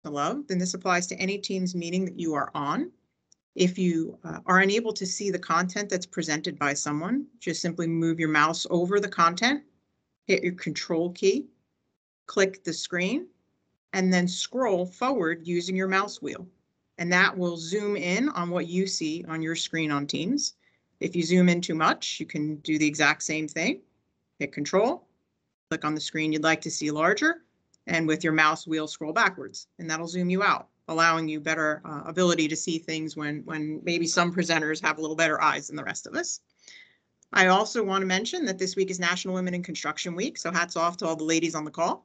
Hello. Then this applies to any Teams meeting that you are on. If you are unable to see the content that's presented by someone, just simply move your mouse over the content, hit your Control key, click the screen, and then scroll forward using your mouse wheel. And that will zoom in on what you see on your screen on Teams. If you zoom in too much, you can do the exact same thing. Hit Control, click on the screen you'd like to see larger, and with your mouse wheel scroll backwards, and that'll zoom you out, allowing you better ability to see things when maybe some presenters have a little better eyes than the rest of us. I also want to mention that this week is National Women in Construction Week, so hats off to all the ladies on the call,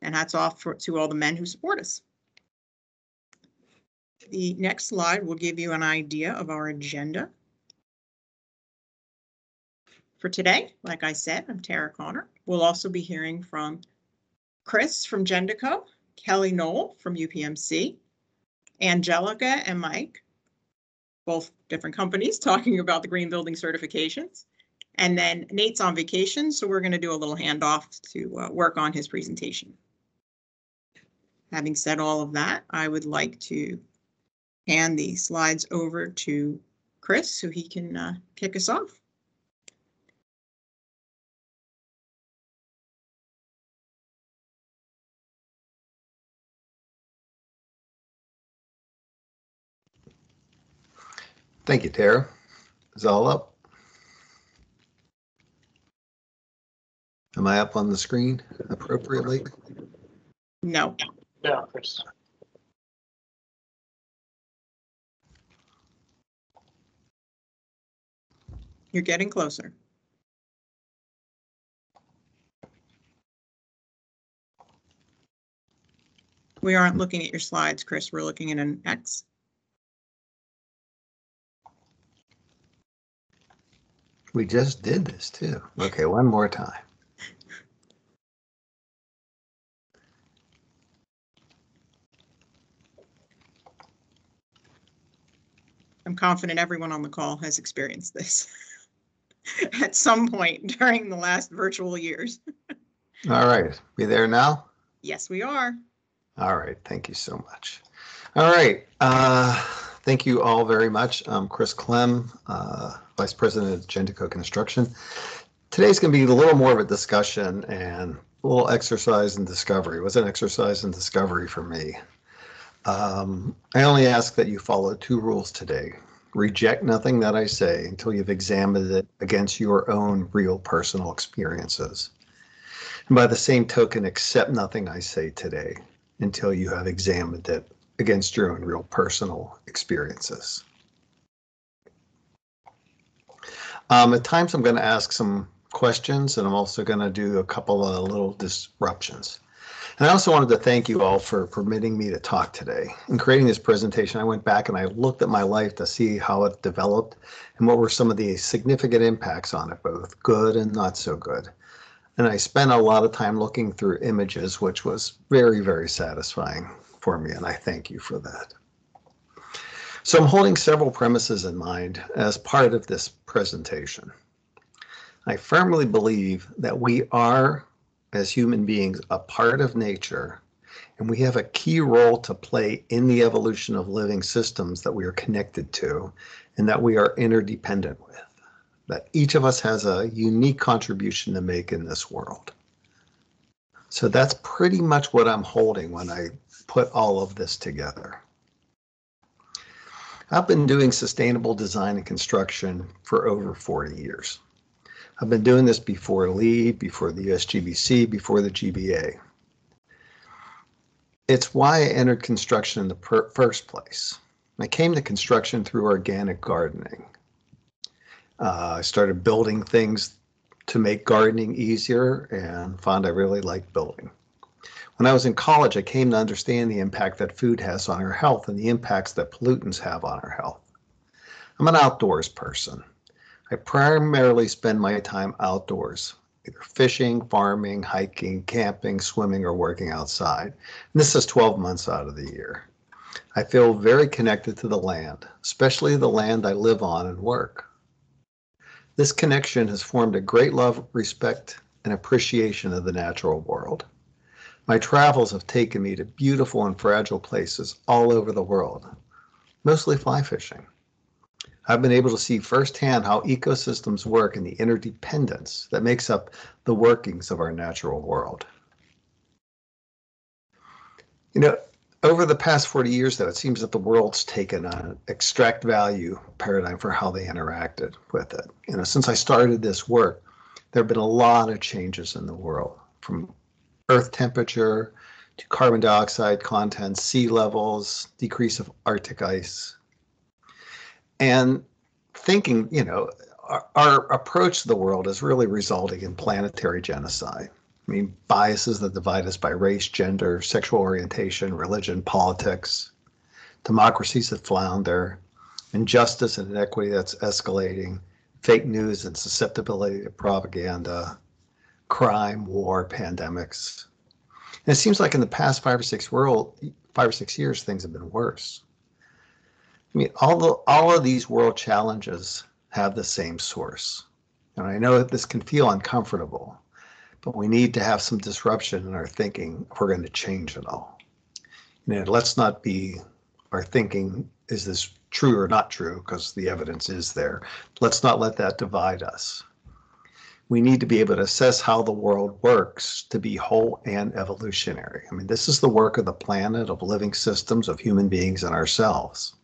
and hats off to all the men who support us. The next slide will give you an idea of our agenda. For today, like I said, I'm Tara Connor. We'll also be hearing from Chris from Jendoco, Kelly Noel from Upmc, Angelica and Mike, both different companies, talking about the green building certifications. And then Nate's on vacation, so we're going to do a little handoff to work on his presentation. Having said all of that, I would like to hand the slides over to Chris so he can kick us off. Thank you, Tara. Is all up? Am I up on the screen appropriately? No. Yeah, Chris. You're getting closer. We aren't looking at your slides, Chris. We're looking at an X. We just did this too. Okay, one more time. I'm confident everyone on the call has experienced this at some point during the last virtual years. All right, we there now? Yes, we are. All right, thank you so much. All right, thank you all very much. I'm Chris Klehm, Vice President of Jendoco Construction. Today's going to be a little more of a discussion and a little exercise in discovery. It was an exercise in discovery for me. I only ask that you follow two rules today. Reject nothing that I say until you've examined it against your own real personal experiences. And by the same token, accept nothing I say today until you have examined it against your own real personal experiences. At times I'm going to ask some questions, and I'm also going to do a couple of little disruptions. And I also wanted to thank you all for permitting me to talk today. In creating this presentation, I went back and I looked at my life to see how it developed and what were some of the significant impacts on it, both good and not so good. And I spent a lot of time looking through images, which was very, very satisfying for me, and I thank you for that. So I'm holding several premises in mind as part of this presentation. I firmly believe that we are, as human beings, a part of nature, and we have a key role to play in the evolution of living systems that we are connected to and that we are interdependent with. That each of us has a unique contribution to make in this world. So that's pretty much what I'm holding when I put all of this together. I've been doing sustainable design and construction for over 40 years. I've been doing this before LEED, before the USGBC, before the GBA. It's why I entered construction in the first place. I came to construction through organic gardening. I started building things to make gardening easier and found I really liked building. When I was in college, I came to understand the impact that food has on our health and the impacts that pollutants have on our health. I'm an outdoors person. I primarily spend my time outdoors, either fishing, farming, hiking, camping, swimming, or working outside. And this is 12 months out of the year. I feel very connected to the land, especially the land I live on and work. This connection has formed a great love, respect, and appreciation of the natural world. My travels have taken me to beautiful and fragile places all over the world, mostly fly fishing. I've been able to see firsthand how ecosystems work and the interdependence that makes up the workings of our natural world. You know, over the past 40 years, though, it seems that the world's taken an extract value paradigm for how they interacted with it. You know, since I started this work, there have been a lot of changes in the world, from Earth temperature to carbon dioxide content, sea levels, decrease of Arctic ice. And thinking, you know, our approach to the world is really resulting in planetary genocide. I mean, biases that divide us by race, gender, sexual orientation, religion, politics, democracies that flounder, injustice and inequity that's escalating, fake news and susceptibility to propaganda, crime, war, pandemics. And it seems like in the past 5 or 6 years, things have been worse. I mean, all of these world challenges have the same source. And I know that this can feel uncomfortable, but we need to have some disruption in our thinking if we're going to change it all. You know, let's not be our thinking, is this true or not true, because the evidence is there. Let's not let that divide us. We need to be able to assess how the world works to be whole and evolutionary. I mean, this is the work of the planet, of living systems, of human beings and ourselves.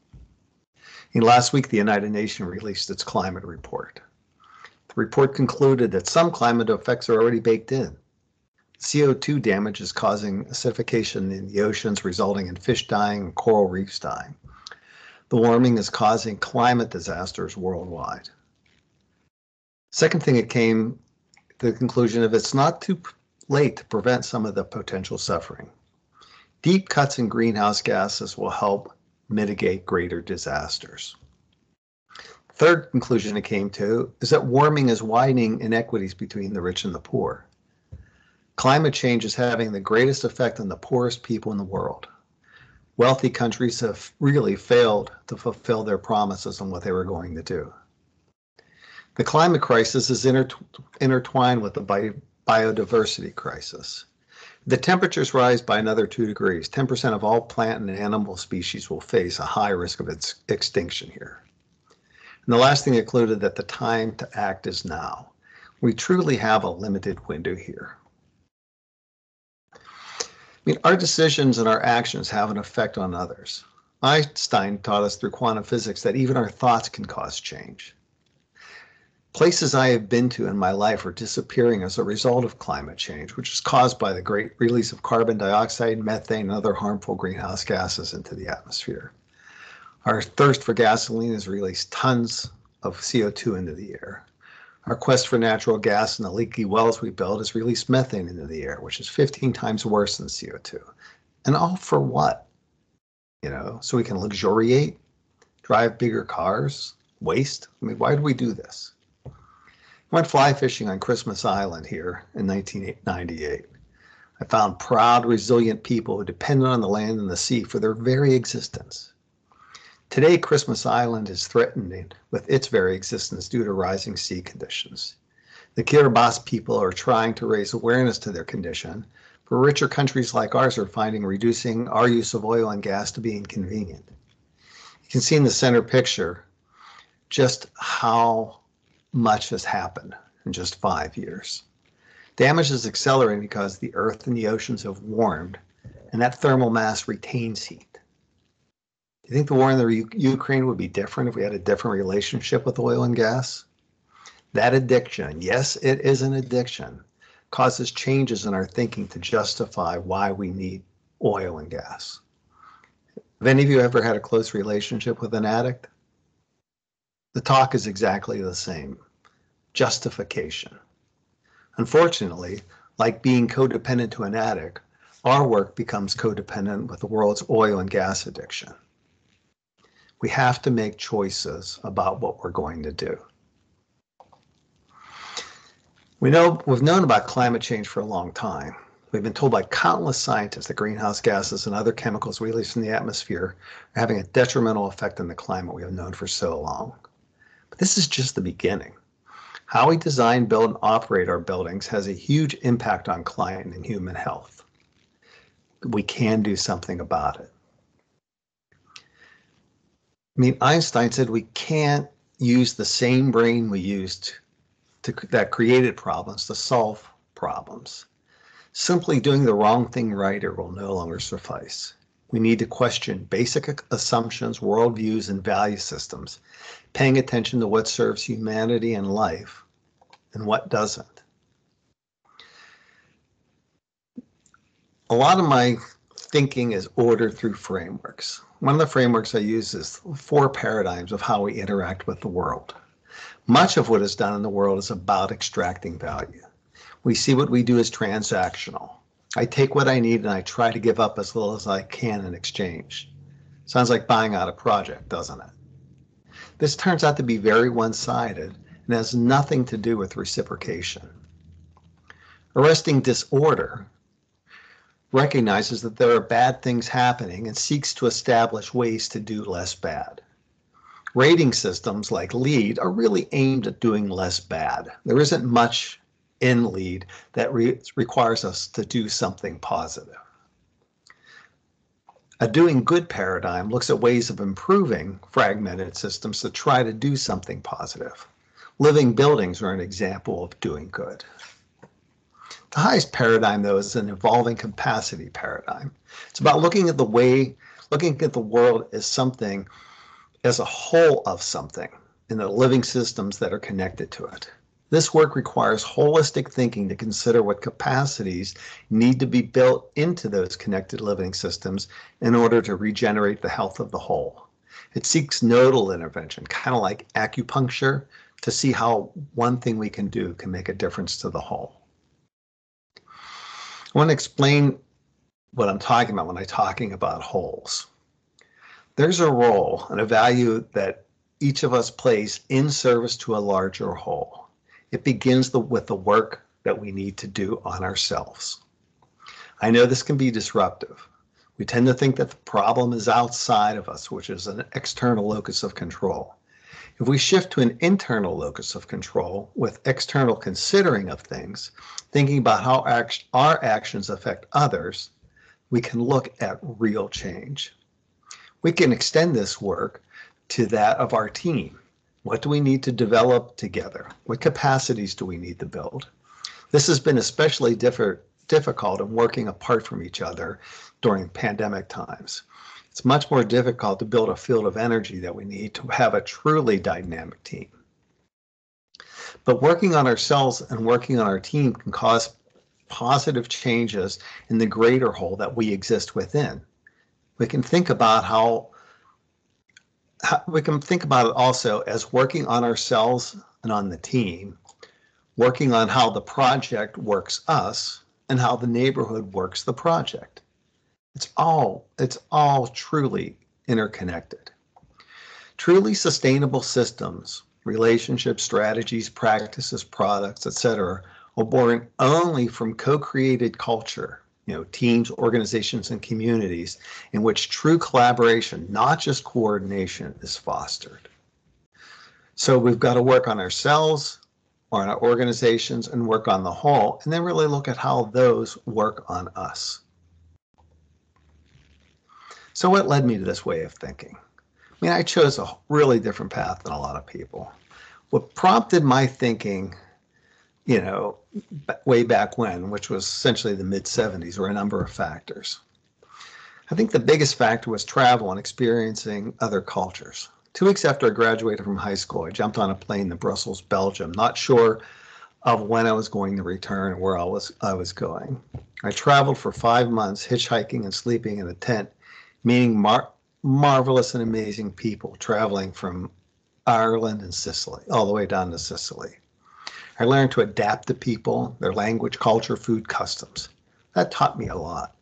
And last week, the United Nations released its climate report. The report concluded that some climate effects are already baked in. CO2 damage is causing acidification in the oceans, resulting in fish dying and coral reefs dying. The warming is causing climate disasters worldwide. Second thing, it came to the conclusion of it's not too late to prevent some of the potential suffering. Deep cuts in greenhouse gases will help mitigate greater disasters. Third conclusion it came to is that warming is widening inequities between the rich and the poor. Climate change is having the greatest effect on the poorest people in the world. Wealthy countries have really failed to fulfill their promises on what they were going to do. The climate crisis is intertwined with the biodiversity crisis. The temperatures rise by another 2 degrees. 10% of all plant and animal species will face a high risk of its extinction here. And the last thing included that the time to act is now. We truly have a limited window here. I mean, our decisions and our actions have an effect on others. Einstein taught us through quantum physics that even our thoughts can cause change. Places I have been to in my life are disappearing as a result of climate change, which is caused by the great release of carbon dioxide, methane, and other harmful greenhouse gases into the atmosphere. Our thirst for gasoline has released tons of CO2 into the air. Our quest for natural gas and the leaky wells we build has released methane into the air, which is 15 times worse than CO2. And all for what? You know, so we can luxuriate, drive bigger cars, waste? I mean, why do we do this? I went fly fishing on Christmas Island here in 1998. I found proud, resilient people who depended on the land and the sea for their very existence. Today, Christmas Island is threatened with its very existence due to rising sea conditions. The Kiribati people are trying to raise awareness to their condition, but richer countries like ours are finding reducing our use of oil and gas to be inconvenient. You can see in the center picture just how much has happened in just 5 years. Damage is accelerating because the earth and the oceans have warmed, and that thermal mass retains heat. Do you think the war in the Ukraine would be different if we had a different relationship with oil and gas? That addiction, yes, it is an addiction, causes changes in our thinking to justify why we need oil and gas. Have any of you ever had a close relationship with an addict? The talk is exactly the same. Justification. Unfortunately, like being codependent to an addict, our work becomes codependent with the world's oil and gas addiction. We have to make choices about what we're going to do. We've known about climate change for a long time. We've been told by countless scientists that greenhouse gases and other chemicals released from the atmosphere are having a detrimental effect on the climate we have known for so long. But this is just the beginning. How we design, build, and operate our buildings has a huge impact on climate and human health. we can do something about it. I mean, Einstein said we can't use the same brain we used that created problems to solve problems. Simply doing the wrong thing right or will no longer suffice. We need to question basic assumptions, worldviews, and value systems, paying attention to what serves humanity and life and what doesn't. A lot of my thinking is ordered through frameworks. One of the frameworks I use is 4 paradigms of how we interact with the world. Much of what is done in the world is about extracting value. We see what we do as transactional. I take what I need and I try to give up as little as I can in exchange. Sounds like buying out a project, doesn't it? This turns out to be very one-sided and has nothing to do with reciprocation. Arresting disorder recognizes that there are bad things happening and seeks to establish ways to do less bad. Rating systems like LEAD are really aimed at doing less bad. There isn't much in LEAD that requires us to do something positive. A doing good paradigm looks at ways of improving fragmented systems to try to do something positive. Living buildings are an example of doing good. The highest paradigm, though, is an evolving capacity paradigm. It's about looking at the world as something, as a whole of something, and the living systems that are connected to it. This work requires holistic thinking to consider what capacities need to be built into those connected living systems in order to regenerate the health of the whole. It seeks nodal intervention, kind of like acupuncture, to see how one thing we can do can make a difference to the whole. I want to explain what I'm talking about when I'm talking about wholes. There's a role and a value that each of us plays in service to a larger whole. It begins with the work that we need to do on ourselves. I know this can be disruptive. We tend to think that the problem is outside of us, which is an external locus of control. If we shift to an internal locus of control with external considering of things, thinking about how our actions affect others, we can look at real change. We can extend this work to that of our team. What do we need to develop together? What capacities do we need to build? This has been especially difficult in working apart from each other during pandemic times. It's much more difficult to build a field of energy that we need to have a truly dynamic team. But working on ourselves and working on our team can cause positive changes in the greater whole that we exist within. We can think about it also as working on ourselves and on the team, working on how the project works us and how the neighborhood works the project. It's all truly interconnected. Truly sustainable systems, relationships, strategies, practices, products, etc., are born only from co-created culture, teams, organizations, and communities in which true collaboration, not just coordination, is fostered. So we've got to work on ourselves, on our organizations, and work on the whole, and then really look at how those work on us. So what led me to this way of thinking? I mean, I chose a really different path than a lot of people. What prompted my thinking, way back when, which was essentially the mid-70s, were a number of factors. I think the biggest factor was travel and experiencing other cultures. 2 weeks after I graduated from high school, I jumped on a plane to Brussels, Belgium, not sure of when I was going to return or where I was going. I traveled for 5 months, hitchhiking and sleeping in a tent, meeting marvelous and amazing people traveling from Ireland and Sicily, all the way down to Sicily. I learned to adapt to people, their language, culture, food, customs. That taught me a lot.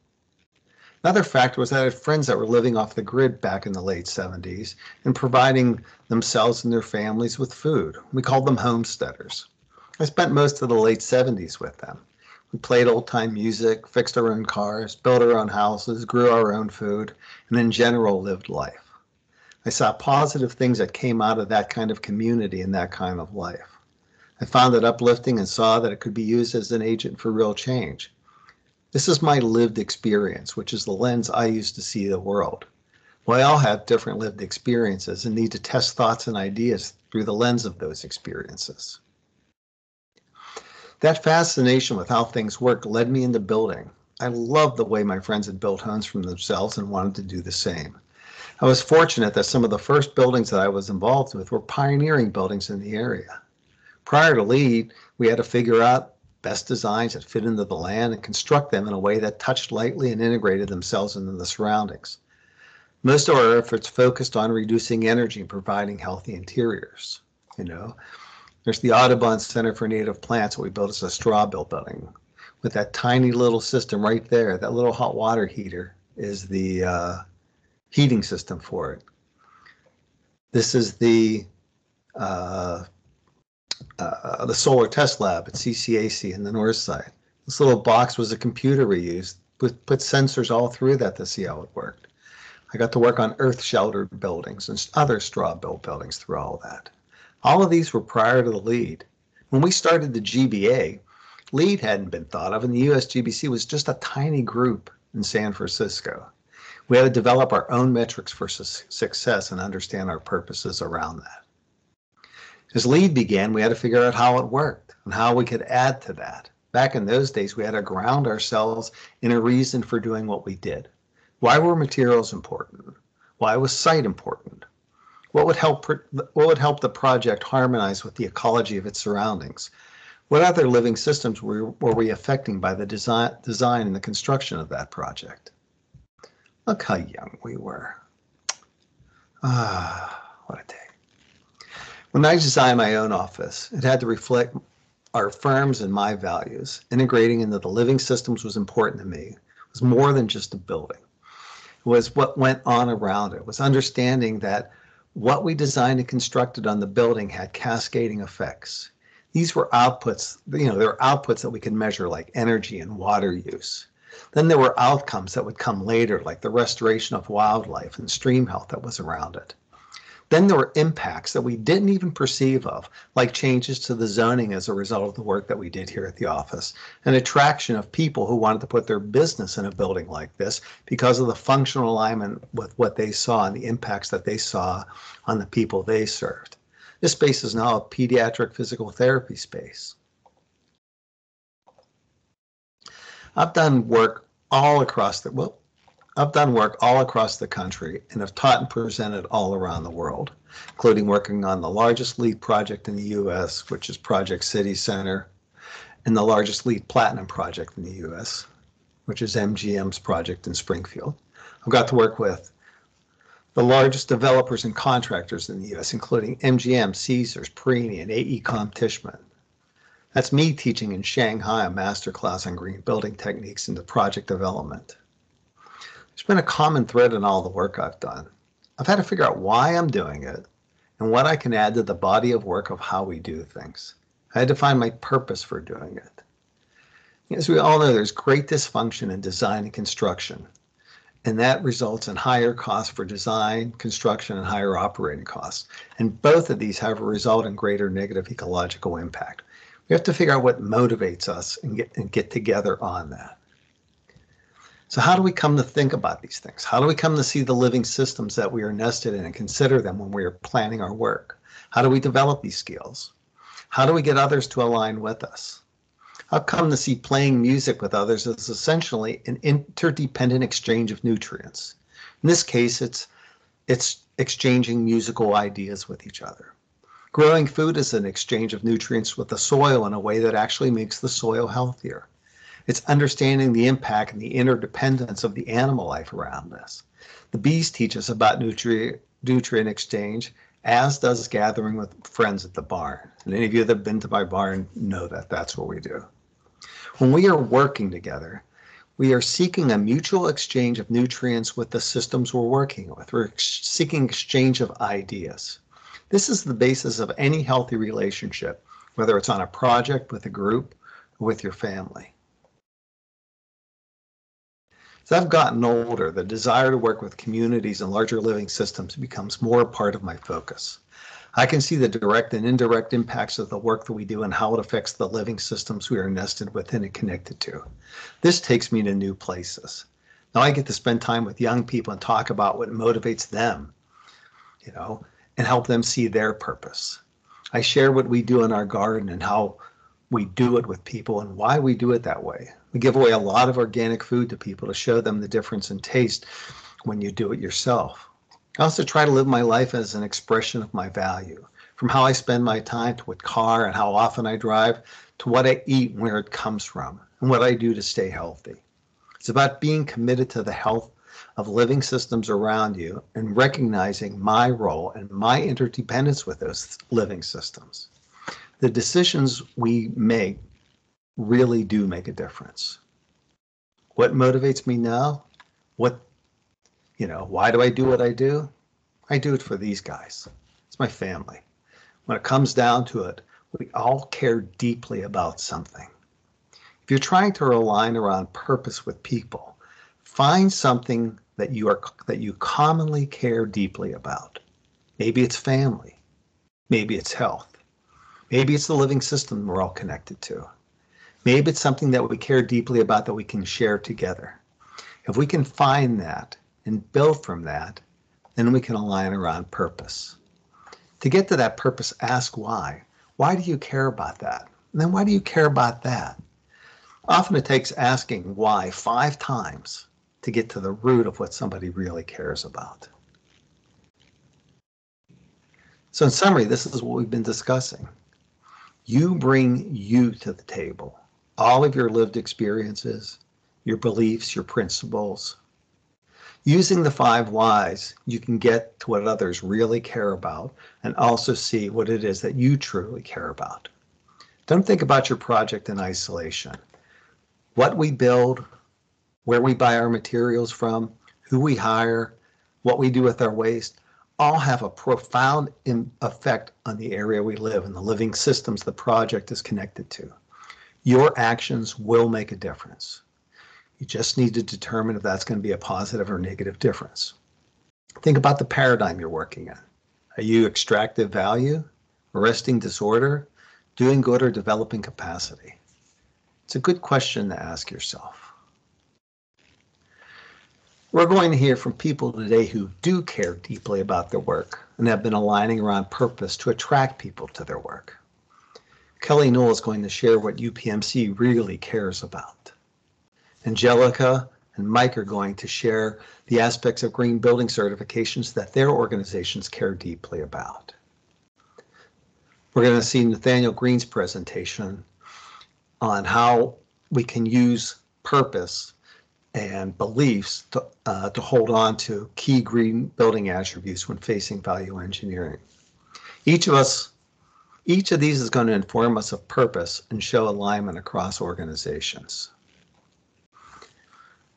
Another factor was that I had friends that were living off the grid back in the late 70s and providing themselves and their families with food. We called them homesteaders. I spent most of the late 70s with them. We played old-time music, fixed our own cars, built our own houses, grew our own food, and in general lived life. I saw positive things that came out of that kind of community and that kind of life. I found it uplifting and saw that it could be used as an agent for real change. This is my lived experience, which is the lens I use to see the world. We all have different lived experiences and need to test thoughts and ideas through the lens of those experiences. That fascination with how things work led me into building. I loved the way my friends had built homes for themselves and wanted to do the same. I was fortunate that some of the first buildings that I was involved with were pioneering buildings in the area. Prior to LEED, we had to figure out best designs that fit into the land and construct them in a way that touched lightly and integrated themselves into the surroundings. Most of our efforts focused on reducing energy and providing healthy interiors. There's the Audubon Center for Native Plants that we built as a straw building. With that tiny little system right there, that little hot water heater is the heating system for it. This is the solar test lab at CCAC in the north side. This little box was a computer we used. Put sensors all through that to see how it worked. I got to work on earth-sheltered buildings and other straw-built buildings through all of that. All of these were prior to the LEED. When we started the GBA, LEED hadn't been thought of, and the USGBC was just a tiny group in San Francisco. We had to develop our own metrics for success and understand our purposes around that. As LEED began, we had to figure out how it worked and how we could add to that. Back in those days, we had to ground ourselves in a reason for doing what we did. Why were materials important? Why was site important? What would help the project harmonize with the ecology of its surroundings? What other living systems were we affecting by the design and the construction of that project? Look how young we were. What a day. When I designed my own office, it had to reflect our firm's and my values. Integrating into the living systems was important to me. It was more than just a building. It was what went on around it. It was understanding that what we designed and constructed on the building had cascading effects. These were outputs, there were outputs that we could measure, like energy and water use. Then there were outcomes that would come later, like the restoration of wildlife and stream health that was around it. Then there were impacts that we didn't even perceive of, like changes to the zoning as a result of the work that we did here at the office, an attraction of people who wanted to put their business in a building like this because of the functional alignment with what they saw and the impacts that they saw on the people they served. This space is now a pediatric physical therapy space. I've done work all across the country and have taught and presented all around the world, including working on the largest LEED project in the U.S., which is Project City Center, and the largest LEED Platinum project in the U.S., which is MGM's project in Springfield. I've got to work with the largest developers and contractors in the U.S., including MGM, Caesars, Perini, and AECOM Tishman. That's me teaching in Shanghai a masterclass on green building techniques into project development. There's been a common thread in all the work I've done. I've had to figure out why I'm doing it and what I can add to the body of work of how we do things. I had to find my purpose for doing it. As we all know, there's great dysfunction in design and construction, and that results in higher costs for design, construction, and higher operating costs. And both of these have a result in greater negative ecological impact. We have to figure out what motivates us and get together on that. So how do we come to think about these things? How do we come to see the living systems that we are nested in and consider them when we are planning our work? How do we develop these skills? How do we get others to align with us? I've come to see playing music with others as essentially an interdependent exchange of nutrients. In this case, it's exchanging musical ideas with each other. Growing food is an exchange of nutrients with the soil in a way that actually makes the soil healthier. It's understanding the impact and the interdependence of the animal life around us. The bees teach us about nutrient exchange, as does gathering with friends at the barn. And any of you that have been to my barn know that that's what we do. When we are working together, we are seeking a mutual exchange of nutrients with the systems we're working with. We're seeking exchange of ideas. This is the basis of any healthy relationship, whether it's on a project, with a group, or with your family. As I've gotten older, the desire to work with communities and larger living systems becomes more a part of my focus. I can see the direct and indirect impacts of the work that we do and how it affects the living systems we are nested within and connected to. This takes me to new places. Now I get to spend time with young people and talk about what motivates them, and help them see their purpose. I share what we do in our garden and how we do it with people and why we do it that way. We give away a lot of organic food to people to show them the difference in taste when you do it yourself. I also try to live my life as an expression of my value, from how I spend my time to what car and how often I drive, to what I eat and where it comes from, and what I do to stay healthy. It's about being committed to the health of living systems around you and recognizing my role and my interdependence with those living systems. The decisions we make really do make a difference. What motivates me now? Why do I do what I do? I do it for these guys. It's my family. When it comes down to it, we all care deeply about something. If you're trying to align around purpose with people, find something that you commonly care deeply about. Maybe it's family. Maybe it's health. Maybe it's the living system we're all connected to. Maybe it's something that we care deeply about that we can share together. If we can find that and build from that, then we can align around purpose. To get to that purpose, ask why. Why do you care about that? And then why do you care about that? Often it takes asking why 5 times to get to the root of what somebody really cares about. So in summary, this is what we've been discussing. You bring you to the table, all of your lived experiences, your beliefs, your principles. Using the 5 whys, you can get to what others really care about and also see what it is that you truly care about. Don't think about your project in isolation. What we build, where we buy our materials from, who we hire, what we do with our waste, all have a profound effect on the area we live and the living systems the project is connected to. Your actions will make a difference. You just need to determine if that's going to be a positive or negative difference. Think about the paradigm you're working in. Are you extractive value, arresting disorder, doing good, or developing capacity? It's a good question to ask yourself. We're going to hear from people today who do care deeply about their work and have been aligning around purpose to attract people to their work. Kelly Noel is going to share what UPMC really cares about. Angelica and Mike are going to share the aspects of green building certifications that their organizations care deeply about. We're going to see Nathaniel Green's presentation on how we can use purpose and beliefs to hold on to key green building attributes when facing value engineering. Each of these is going to inform us of purpose and show alignment across organizations.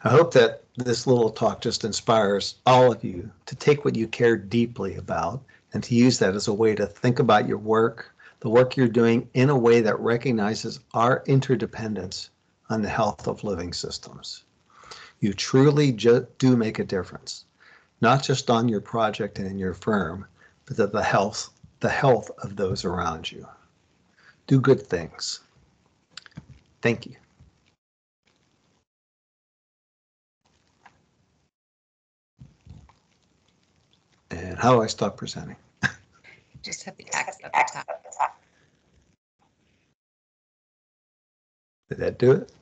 I hope that this little talk just inspires all of you to take what you care deeply about and to use that as a way to think about your work, the work you're doing, in a way that recognizes our interdependence on the health of living systems. You truly do make a difference, not just on your project and in your firm, but to the health of those around you. Do good things. Thank you. And how do I stop presenting? Just hit the X at the top. Did that do it?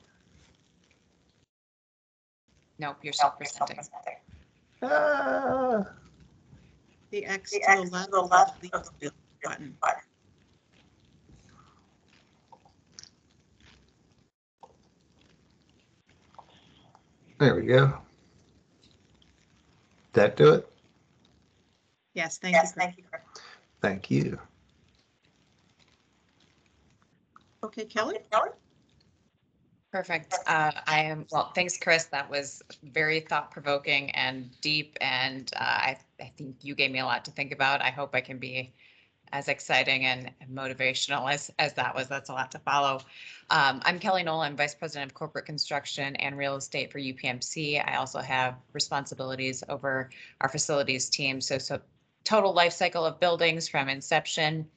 Nope, you're still presenting. Ah. The X to the left of the build button. There we go. Did that do it? Yes, thank you. Thank you. Okay, Kelly? Perfect. Well, thanks, Chris. That was very thought-provoking and deep, and I think you gave me a lot to think about. I hope I can be as exciting and motivational as that was. That's a lot to follow. I'm Kelly Noel. I'm Vice President of Corporate Construction and Real Estate for UPMC. I also have responsibilities over our facilities team. So total life cycle of buildings from inception,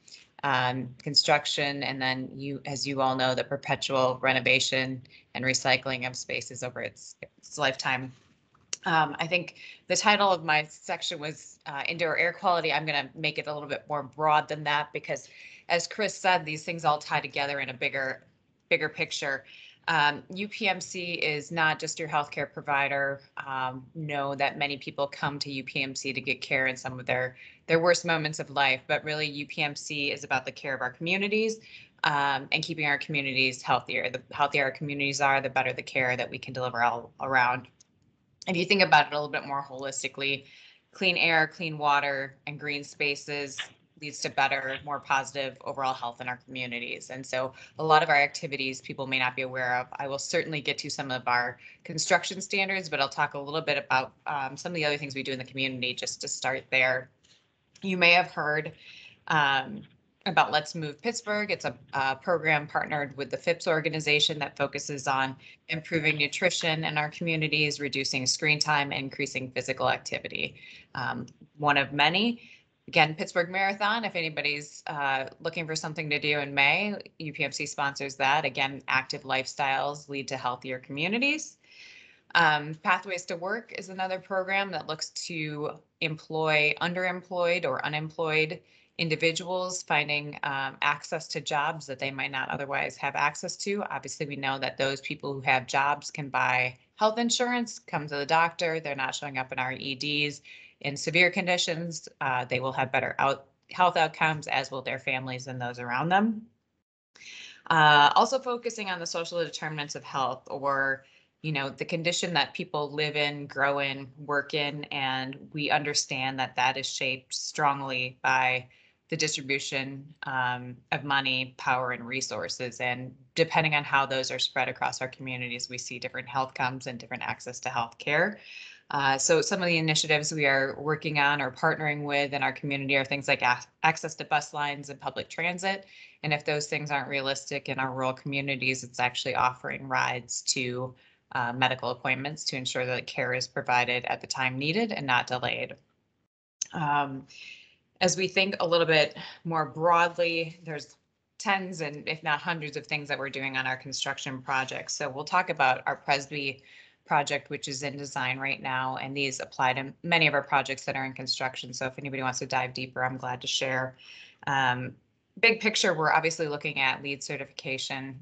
construction, and then as you all know, the perpetual renovation and recycling of spaces over its lifetime. I think the title of my section was Indoor Air Quality. I'm going to make it a little bit more broad than that because, as Chris said, these things all tie together in a bigger picture. UPMC is not just your healthcare provider. Know that many people come to UPMC to get care in some of their worst moments of life, but really UPMC is about the care of our communities and keeping our communities healthier. The healthier our communities are, the better the care that we can deliver all around. If you think about it a little bit more holistically, clean air, clean water, and green spaces leads to better, more positive overall health in our communities. And so a lot of our activities people may not be aware of. I will certainly get to some of our construction standards, but I'll talk a little bit about some of the other things we do in the community just to start there. You may have heard about Let's Move Pittsburgh. It's a program partnered with the FIPS organization that focuses on improving nutrition in our communities, reducing screen time, and increasing physical activity. One of many. Again, Pittsburgh Marathon, if anybody's looking for something to do in May, UPMC sponsors that. Again, active lifestyles lead to healthier communities. Pathways to Work is another program that looks to employ underemployed or unemployed individuals, finding access to jobs that they might not otherwise have access to. Obviously, we know that those people who have jobs can buy health insurance, come to the doctor, they're not showing up in our EDs. In severe conditions, they will have better health outcomes, as will their families and those around them. Also focusing on the social determinants of health, or the condition that people live in, grow in, work in, and we understand that that is shaped strongly by the distribution of money, power, and resources. And depending on how those are spread across our communities, we see different health outcomes and different access to health care. So some of the initiatives we are working on or partnering with in our community are things like access to bus lines and public transit. And if those things aren't realistic in our rural communities, it's actually offering rides to medical appointments to ensure that care is provided at the time needed and not delayed. As we think a little bit more broadly, there's tens and if not hundreds of things that we're doing on our construction projects. So we'll talk about our Presby project, which is in design right now, and these apply to many of our projects that are in construction. So if anybody wants to dive deeper, I'm glad to share. Big picture, we're obviously looking at LEED certification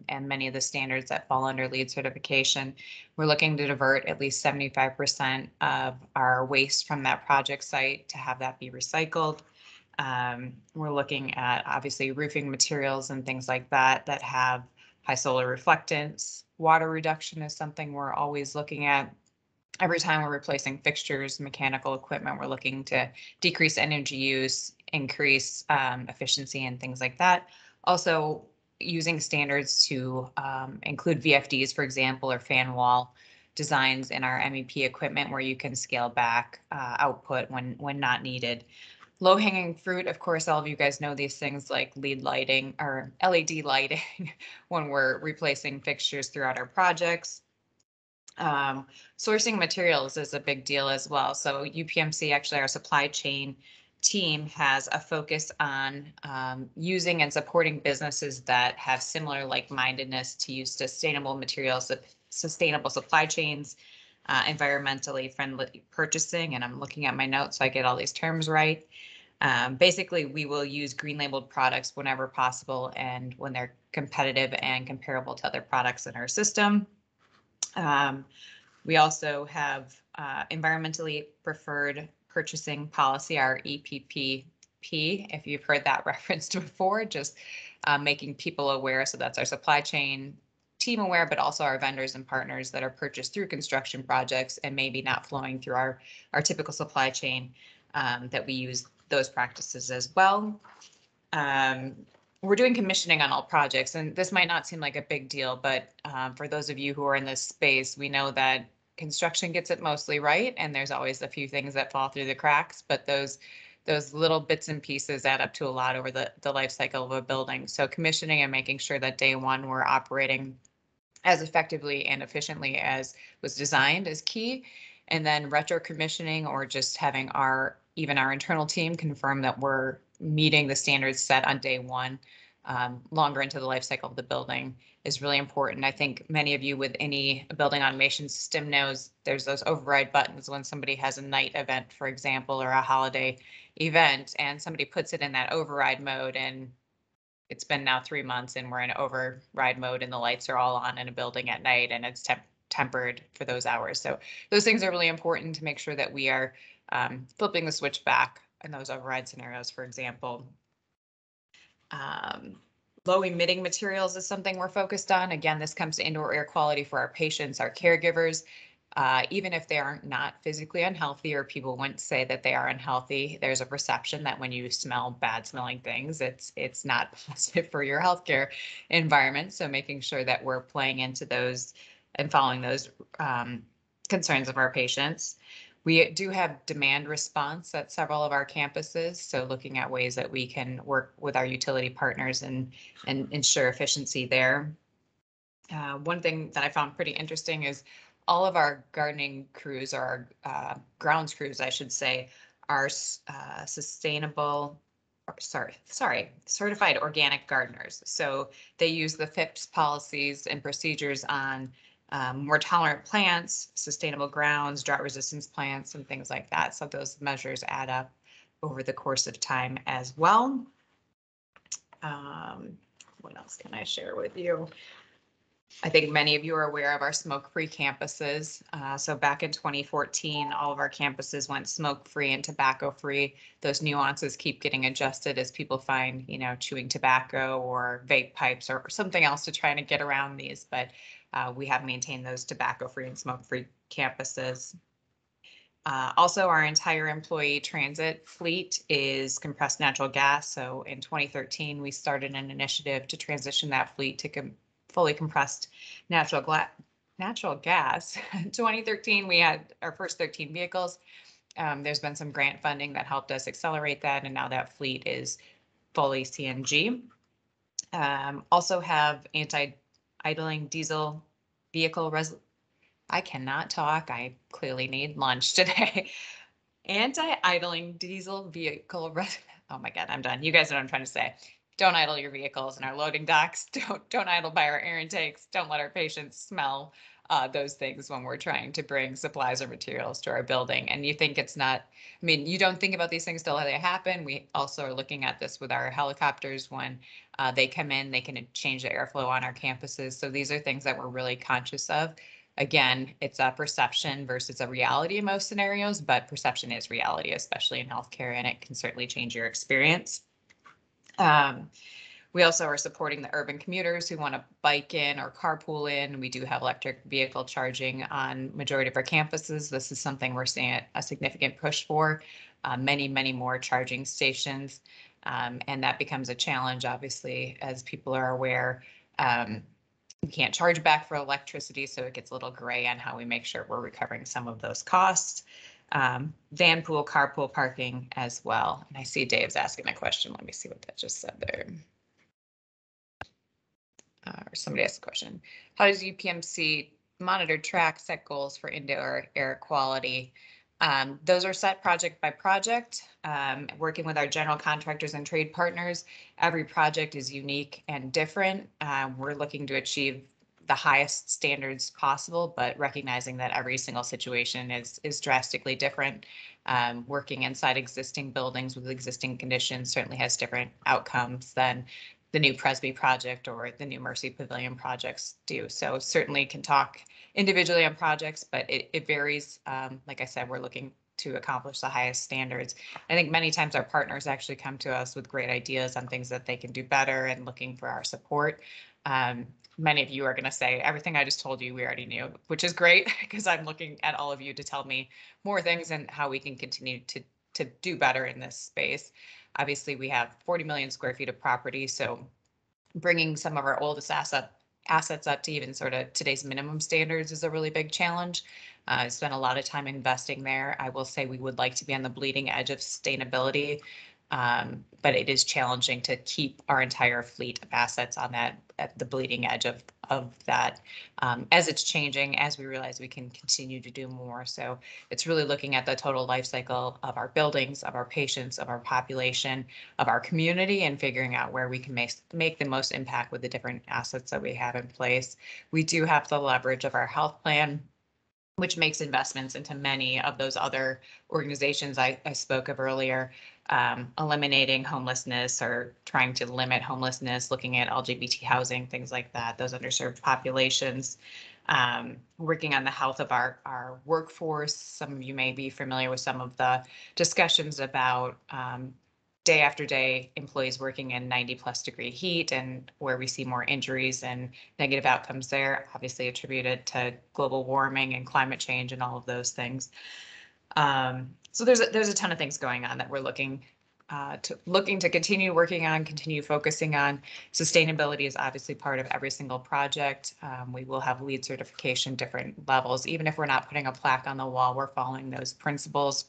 and many of the standards that fall under LEED certification. We're looking to divert at least 75% of our waste from that project site to have that be recycled. We're looking at obviously roofing materials and things like that that have high solar reflectance. Water reduction is something we're always looking at. Every time we're replacing fixtures, mechanical equipment, we're looking to decrease energy use, increase efficiency, and things like that. Also, using standards to include VFDs, for example, or fan wall designs in our MEP equipment where you can scale back output when not needed. Low hanging fruit, of course, all of you guys know these things like LED lighting or LED lighting when we're replacing fixtures throughout our projects. Sourcing materials is a big deal as well. So UPMC, actually our supply chain team, has a focus on using and supporting businesses that have similar like-mindedness to use sustainable materials, sustainable supply chains, environmentally friendly purchasing, and I'm looking at my notes so I get all these terms right. Basically, we will use green labeled products whenever possible and when they're competitive and comparable to other products in our system. We also have environmentally preferred purchasing policy, our EPPP, if you've heard that referenced before, just making people aware. So that's our supply chain team aware, but also our vendors and partners that are purchased through construction projects and maybe not flowing through our typical supply chain, that we use those practices as well. We're doing commissioning on all projects, and this might not seem like a big deal, but for those of you who are in this space, we know that construction gets it mostly right, and there's always a few things that fall through the cracks, but those little bits and pieces add up to a lot over the life cycle of a building. So commissioning and making sure that day one we're operating as effectively and efficiently as was designed is key. And then retro commissioning, or just having our even our internal team confirm that we're meeting the standards set on day one. Longer into the life cycle of the building is really important. I think many of you with any building automation system knows there's those override buttons when somebody has a night event, for example, or a holiday event, and somebody puts it in that override mode, and it's been now 3 months and we're in override mode and the lights are all on in a building at night and it's tempered for those hours. So those things are really important to make sure that we are flipping the switch back in those override scenarios, for example. Low emitting materials is something we're focused on. Again, this comes to indoor air quality for our patients, our caregivers. Even if they are not physically unhealthy, or people wouldn't say that they are unhealthy, there's a perception that when you smell bad smelling things, it's not positive for your healthcare environment. So making sure that we're playing into those and following those concerns of our patients. We do have demand response at several of our campuses, so looking at ways that we can work with our utility partners and ensure efficiency there. One thing that I found pretty interesting is all of our gardening crews, or our grounds crews, I should say, are certified organic gardeners. So they use the FIPS policies and procedures on more tolerant plants, sustainable grounds, drought resistance plants, and things like that. So those measures add up over the course of time as well. What else can I share with you? I think many of you are aware of our smoke-free campuses. So back in 2014, all of our campuses went smoke-free and tobacco-free. Those nuances keep getting adjusted as people find, chewing tobacco or vape pipes or something else to try to get around these. But we have maintained those tobacco-free and smoke-free campuses. Also, our entire employee transit fleet is compressed natural gas. So in 2013, we started an initiative to transition that fleet to fully compressed natural gas. In 2013, we had our first 13 vehicles. There's been some grant funding that helped us accelerate that, and now that fleet is fully CNG. Also have anti-idling diesel vehicle I cannot talk. I clearly need lunch today. Anti-idling diesel vehicle oh my God, I'm done. You guys know what I'm trying to say. Don't idle your vehicles in our loading docks. Don't idle by our air intakes. Don't let our patients smell those things when we're trying to bring supplies or materials to our building. And you think it's not, you don't think about these things till they happen. We also are looking at this with our helicopters. When they come in, they can change the airflow on our campuses. So these are things that we're really conscious of. Again, it's a perception versus a reality in most scenarios, but perception is reality, especially in healthcare, and it can certainly change your experience. We also are supporting the urban commuters who want to bike in or carpool in. We do have electric vehicle charging on majority of our campuses. This is something we're seeing a significant push for, many more charging stations. And that becomes a challenge, obviously, as people are aware. We can't charge back for electricity, so it gets a little gray on how we make sure we're recovering some of those costs. Van pool, carpool parking as well. And I see Dave's asking a question. Let me see what that just said there. Or somebody asked a question. How does UPMC monitor, track, set goals for indoor air quality? Those are set project by project, working with our general contractors and trade partners. Every project is unique and different. We're looking to achieve the highest standards possible, but recognizing that every single situation is drastically different. Working inside existing buildings with existing conditions certainly has different outcomes than the new Presby project or the new Mercy Pavilion projects do. So certainly can talk individually on projects, but it varies. Like I said, we're looking to accomplish the highest standards. I think many times our partners actually come to us with great ideas on things that they can do better and looking for our support. Many of you are going to say everything I just told you we already knew, which is great because I'm looking at all of you to tell me more things and how we can continue to do better in this space. Obviously, we have 40 million square feet of property, so bringing some of our oldest assets up to even sort of today's minimum standards is a really big challenge. I spent a lot of time investing there. I will say we would like to be on the bleeding edge of sustainability. But it is challenging to keep our entire fleet of assets on that at the bleeding edge of that as it's changing, as we realize we can continue to do more. So it's really looking at the total life cycle of our buildings, of our patients, of our population, of our community, and figuring out where we can make the most impact with the different assets that we have in place. We do have the leverage of our health plan, which makes investments into many of those other organizations I spoke of earlier, eliminating homelessness or trying to limit homelessness, looking at LGBT housing, things like that, those underserved populations, working on the health of our workforce. Some of you may be familiar with some of the discussions about day after day employees working in 90+ degree heat, and where we see more injuries and negative outcomes there, obviously attributed to global warming and climate change and all of those things. So there's a ton of things going on that we're looking to continue working on, continue focusing on. Sustainability is obviously part of every single project. We will have LEED certification, different levels. Even if we're not putting a plaque on the wall, we're following those principles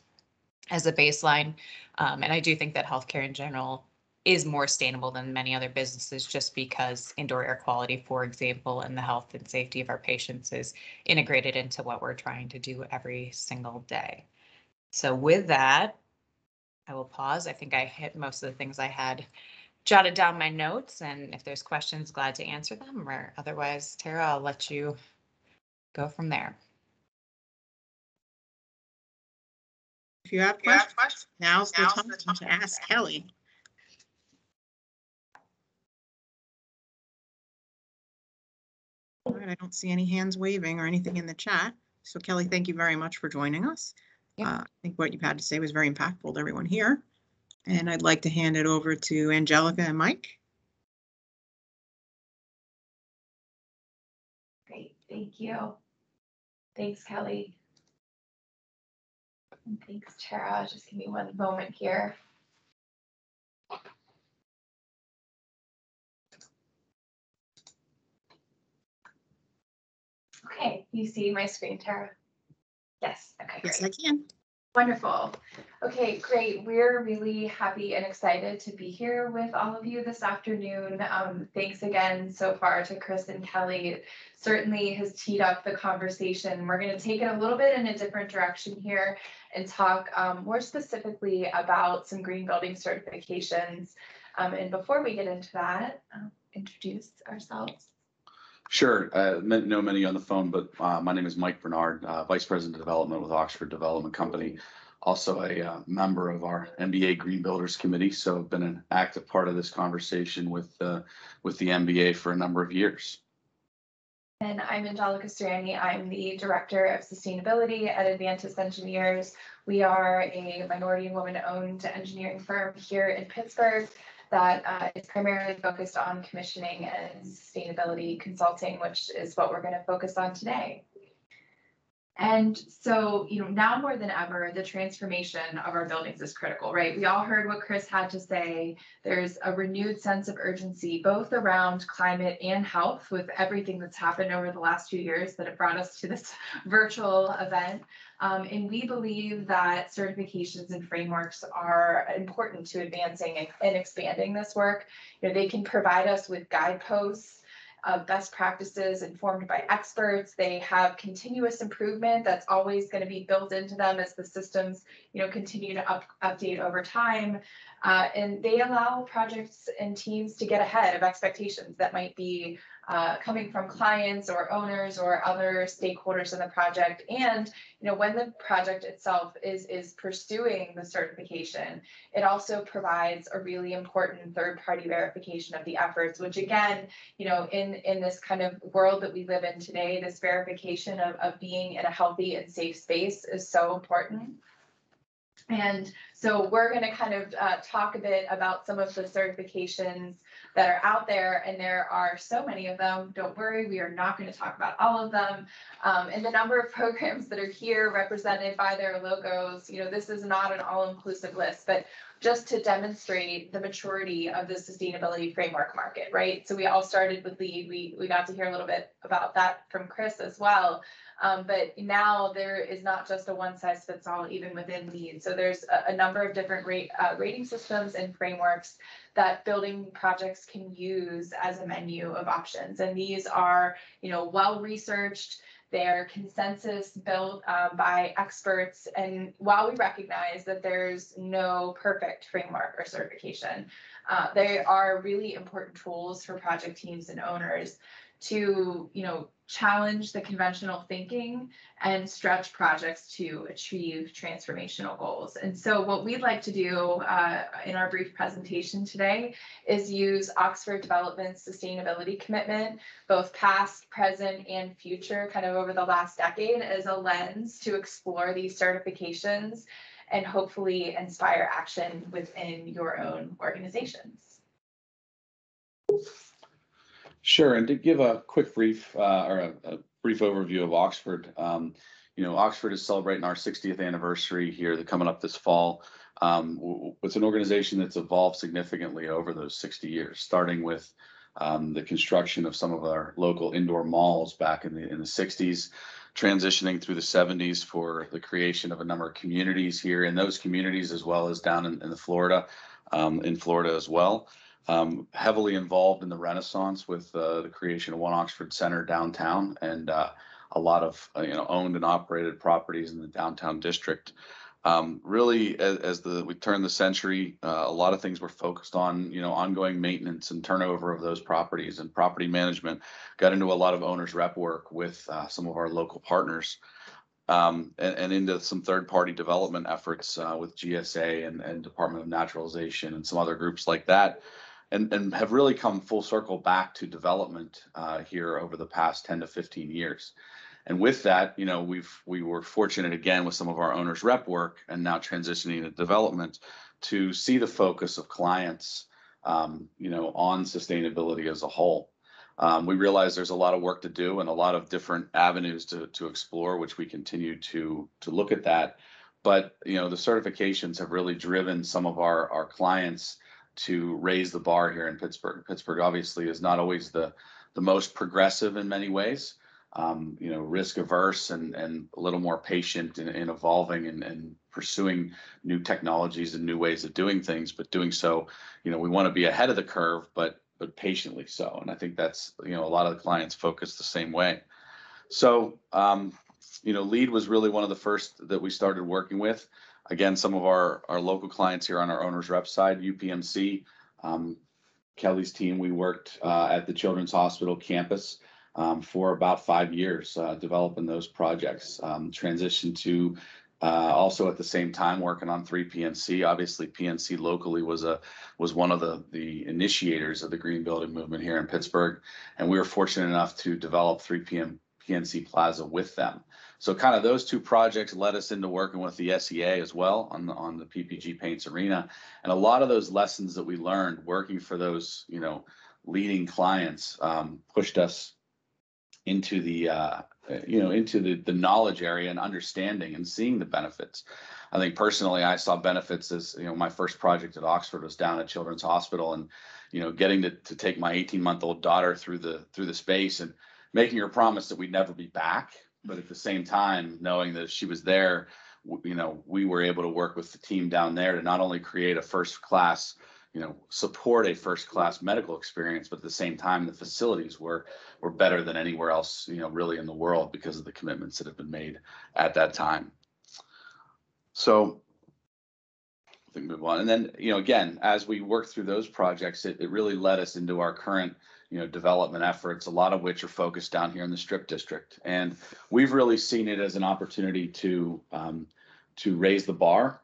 as a baseline. And I do think that healthcare in general is more sustainable than many other businesses, just because indoor air quality, for example, and the health and safety of our patients is integrated into what we're trying to do every single day. So with that, I will pause. I think I hit most of the things I had jotted down my notes, and if there's questions, glad to answer them, or otherwise, Tara, I'll let you go from there. If you have questions, now's the time to ask Kelly. All right, I don't see any hands waving or anything in the chat. So Kelly, thank you very much for joining us. Yep. I think what you've had to say was very impactful to everyone here. And I'd like to hand it over to Angelica and Mike. Great, thank you. Thanks, Kelly. And thanks, Tara. Just give me one moment here. Okay, you see my screen, Tara? Yes, okay, great. Yes, I can. Wonderful. Okay, great. We're really happy and excited to be here with all of you this afternoon. Thanks again so far to Chris and Kelly. It certainly has teed up the conversation. We're going to take it a little bit in a different direction here and talk more specifically about some green building certifications. And before we get into that, introduce ourselves. Sure. I know many on the phone, but my name is Mike Barnard, Vice President of Development with Oxford Development Company. Also a member of our MBA Green Builders Committee. So I've been an active part of this conversation with the MBA for a number of years. And I'm Angelica Ciranni. I'm the Director of Sustainability at Advantus Engineers. We are a minority and woman-owned engineering firm here in Pittsburgh that is primarily focused on commissioning and sustainability consulting, which is what we're going to focus on today. And so, now more than ever, the transformation of our buildings is critical, right? We all heard what Chris had to say. There's a renewed sense of urgency, both around climate and health, with everything that's happened over the last few years that have brought us to this virtual event. And we believe that certifications and frameworks are important to advancing and expanding this work. They can provide us with guideposts, best practices informed by experts. They have continuous improvement that's always going to be built into them as the systems, continue to update over time. And they allow projects and teams to get ahead of expectations that might be coming from clients or owners or other stakeholders in the project. And when the project itself is pursuing the certification, it also provides a really important third-party verification of the efforts, which again, in this kind of world that we live in today, this verification of being in a healthy and safe space is so important. And so we're going to kind of talk a bit about some of the certifications that are out there, and there are so many of them. Don't worry, we are not going to talk about all of them. And the number of programs that are here represented by their logos, this is not an all-inclusive list, but just to demonstrate the maturity of the sustainability framework market, right? So we all started with LEED. We got to hear a little bit about that from Chris as well. But now there is not just a one-size-fits-all even within LEED. So there's a number number of different rating systems and frameworks that building projects can use as a menu of options. And these are, well researched. They're consensus built by experts. And while we recognize that there's no perfect framework or certification, they are really important tools for project teams and owners to, challenge the conventional thinking and stretch projects to achieve transformational goals. And so what we'd like to do in our brief presentation today is use Oxford Development's sustainability commitment, both past, present, and future, kind of over the last decade, as a lens to explore these certifications and hopefully inspire action within your own organizations. Sure, and to give a quick brief or a brief overview of Oxford, Oxford is celebrating our 60th anniversary here, coming up this fall. It's an organization that's evolved significantly over those 60 years, starting with the construction of some of our local indoor malls back in the 60s, transitioning through the 70s for the creation of a number of communities here in those communities, as well as down in Florida as well. Heavily involved in the Renaissance with the creation of One Oxford Center downtown and a lot of owned and operated properties in the downtown district. Really, as we turn the century, a lot of things were focused on ongoing maintenance and turnover of those properties, and property management got into a lot of owners rep work with some of our local partners. And into some third-party development efforts with GSA and Department of Naturalization and some other groups like that. And have really come full circle back to development here over the past 10 to 15 years. And with that, we were fortunate again with some of our owners rep work and now transitioning to development to see the focus of clients, on sustainability as a whole. We realize there's a lot of work to do and a lot of different avenues to explore, which we continue to look at that. But, the certifications have really driven some of our clients to raise the bar here in Pittsburgh. Pittsburgh obviously is not always the most progressive in many ways, risk averse and a little more patient in evolving and pursuing new technologies and new ways of doing things, but doing so, we want to be ahead of the curve, but patiently so. And I think that's, a lot of the clients focus the same way. So, LEAD was really one of the first that we started working with. Again, some of our local clients here on our owners rep side, Upmc, Kelly's team, we worked at the Children's Hospital campus for about 5 years, developing those projects. Transitioned to also at the same time working on 3PNC. Obviously, PNC locally was one of the initiators of the green building movement here in Pittsburgh, and we were fortunate enough to develop 3PNC Plaza with them. So kind of those two projects led us into working with the SEA as well on the PPG Paints Arena. And a lot of those lessons that we learned working for those, leading clients pushed us into the knowledge area and understanding and seeing the benefits. I think personally, I saw benefits as, my first project at Oxford was down at Children's Hospital and, getting to take my 18-month-old daughter through the space and making her promise that we'd never be back. But at the same time, knowing that she was there, we were able to work with the team down there to not only create a first-class, support a first-class medical experience, but at the same time, the facilities were better than anywhere else, really in the world because of the commitments that have been made at that time. So I think move on. And then, again, as we work through those projects, it really led us into our current development efforts, a lot of which are focused down here in the Strip District. And we've really seen it as an opportunity to raise the bar,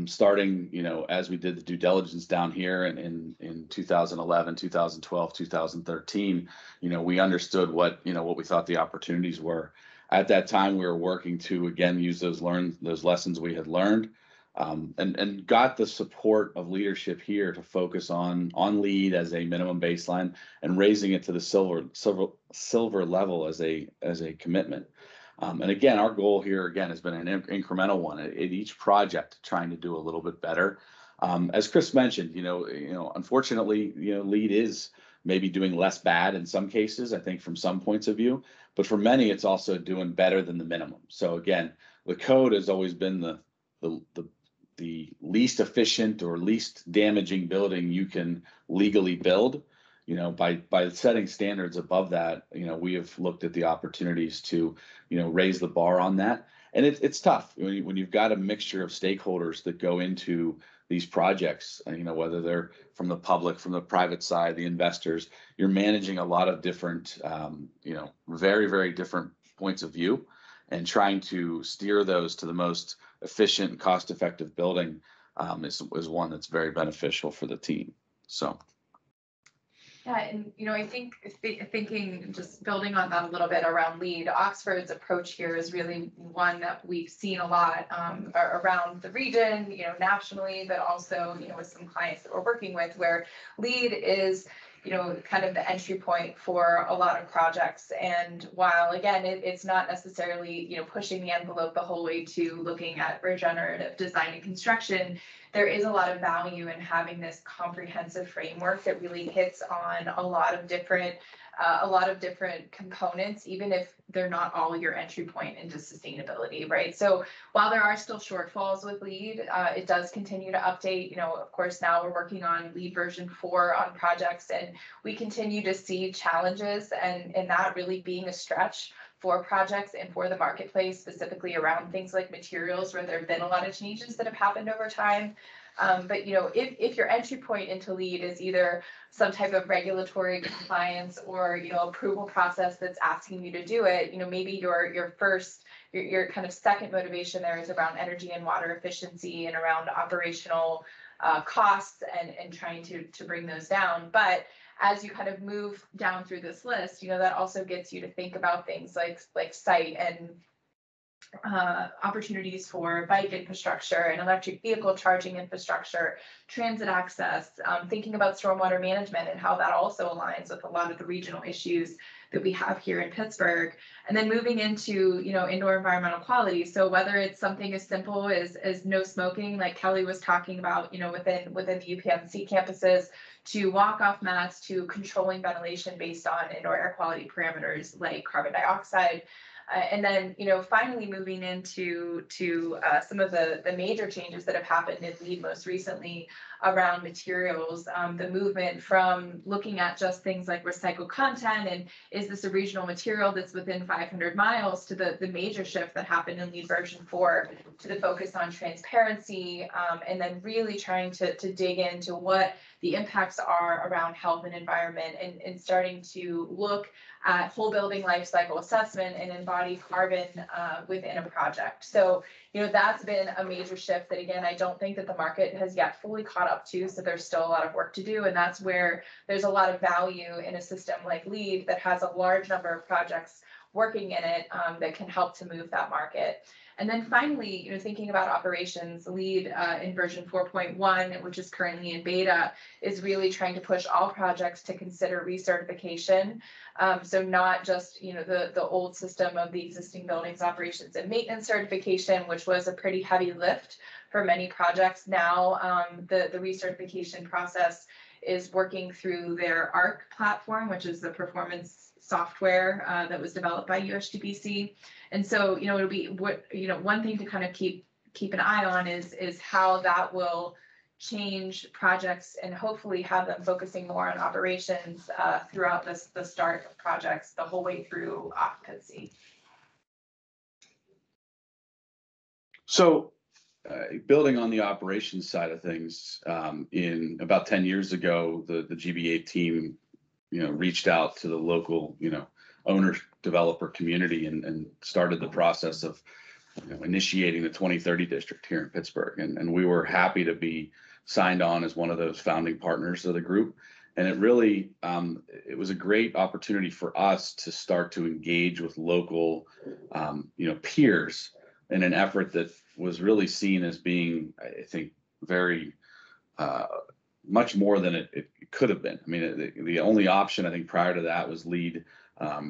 starting, as we did the due diligence down here in 2011, 2012, 2013, we understood what we thought the opportunities were. At that time, we were working to, again, use those lessons we had learned. And got the support of leadership here to focus on LEED as a minimum baseline and raising it to the silver level as a commitment. And again, our goal here again has been an incremental one at each project, trying to do a little bit better. As Chris mentioned, unfortunately, LEED is maybe doing less bad in some cases, I think, from some points of view, but for many, it's also doing better than the minimum. So again, the code has always been the the least efficient or least damaging building you can legally build. By setting standards above that, we have looked at the opportunities to, raise the bar on that. And it's tough when you've got a mixture of stakeholders that go into these projects, whether they're from the public, from the private side, the investors. You're managing a lot of different, very, very different points of view, and trying to steer those to the most efficient and cost-effective building is one that's very beneficial for the team. So. Yeah, and I think thinking, just building on that a little bit around LEED, Oxford's approach here is really one that we've seen a lot around the region, nationally, but also, with some clients that we're working with, where LEED is, kind of the entry point for a lot of projects. And while, again, it's not necessarily, pushing the envelope the whole way to looking at regenerative design and construction, there is a lot of value in having this comprehensive framework that really hits on a lot of different components, even if they're not all your entry point into sustainability, right? So while there are still shortfalls with LEED, it does continue to update. Of course, now we're working on LEED version 4 on projects, and we continue to see challenges and that really being a stretch for projects and for the marketplace, specifically around things like materials, where there have been a lot of changes that have happened over time. But if your entry point into LEED is either some type of regulatory compliance or approval process that's asking you to do it, maybe your kind of second motivation there is around energy and water efficiency and around operational costs and trying to bring those down. But as you kind of move down through this list, that also gets you to think about things like site and opportunities for bike infrastructure and electric vehicle charging infrastructure, transit access, thinking about stormwater management and how that also aligns with a lot of the regional issues that we have here in Pittsburgh. And then moving into, indoor environmental quality. So whether it's something as simple as no smoking, like Kelly was talking about, within the UPMC campuses, to walk-off mats, to controlling ventilation based on indoor air quality parameters like carbon dioxide. And then, finally moving into some of the major changes that have happened in LEED most recently around materials, the movement from looking at just things like recycled content and is this a regional material that's within 500 miles to the major shift that happened in LEED version 4 to the focus on transparency, and then really trying to dig into what the impacts are around health and environment and starting to look at whole building life cycle assessment and embodied carbon within a project. So, that's been a major shift that, again, I don't think that the market has yet fully caught up to. So there's still a lot of work to do. And that's where there's a lot of value in a system like LEED that has a large number of projects working in it that can help to move that market. And then finally, thinking about operations, LEED in version 4.1, which is currently in beta, is really trying to push all projects to consider recertification. So not just, the old system of the existing buildings operations and maintenance certification, which was a pretty heavy lift for many projects. Now the recertification process is working through their ARC platform, which is the performance software that was developed by USGBC. And so, it'll be one thing to kind of keep an eye on is how that will change projects and hopefully have them focusing more on operations throughout the start of projects the whole way through occupancy. So building on the operations side of things, in about 10 years ago, the GBA team reached out to the local, owner developer community and started the process of initiating the 2030 district here in Pittsburgh. And we were happy to be signed on as one of those founding partners of the group. And it really, it was a great opportunity for us to start to engage with local, peers in an effort that was really seen as being, I think, very much more than it could have been. I mean, the only option I think prior to that was LEED,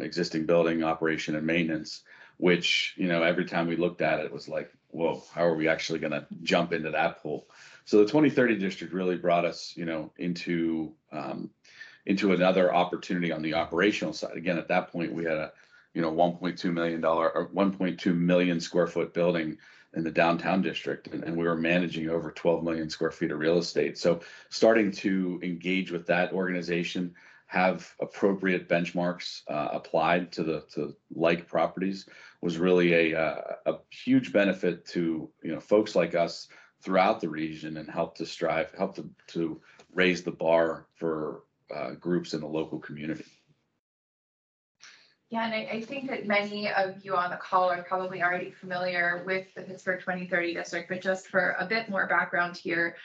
existing building operation and maintenance, which, every time we looked at it, it was like, whoa, how are we actually going to jump into that pool? So the 2030 district really brought us, into another opportunity on the operational side. Again, at that point, we had a, $1.2 million or 1.2 million square foot building in the downtown district, and we were managing over 12 million square feet of real estate. So starting to engage with that organization, have appropriate benchmarks applied to like properties was really a huge benefit to folks like us throughout the region, and help to raise the bar for groups in the local community. Yeah, and I think that many of you on the call are probably already familiar with the Pittsburgh 2030 district, but just for a bit more background here,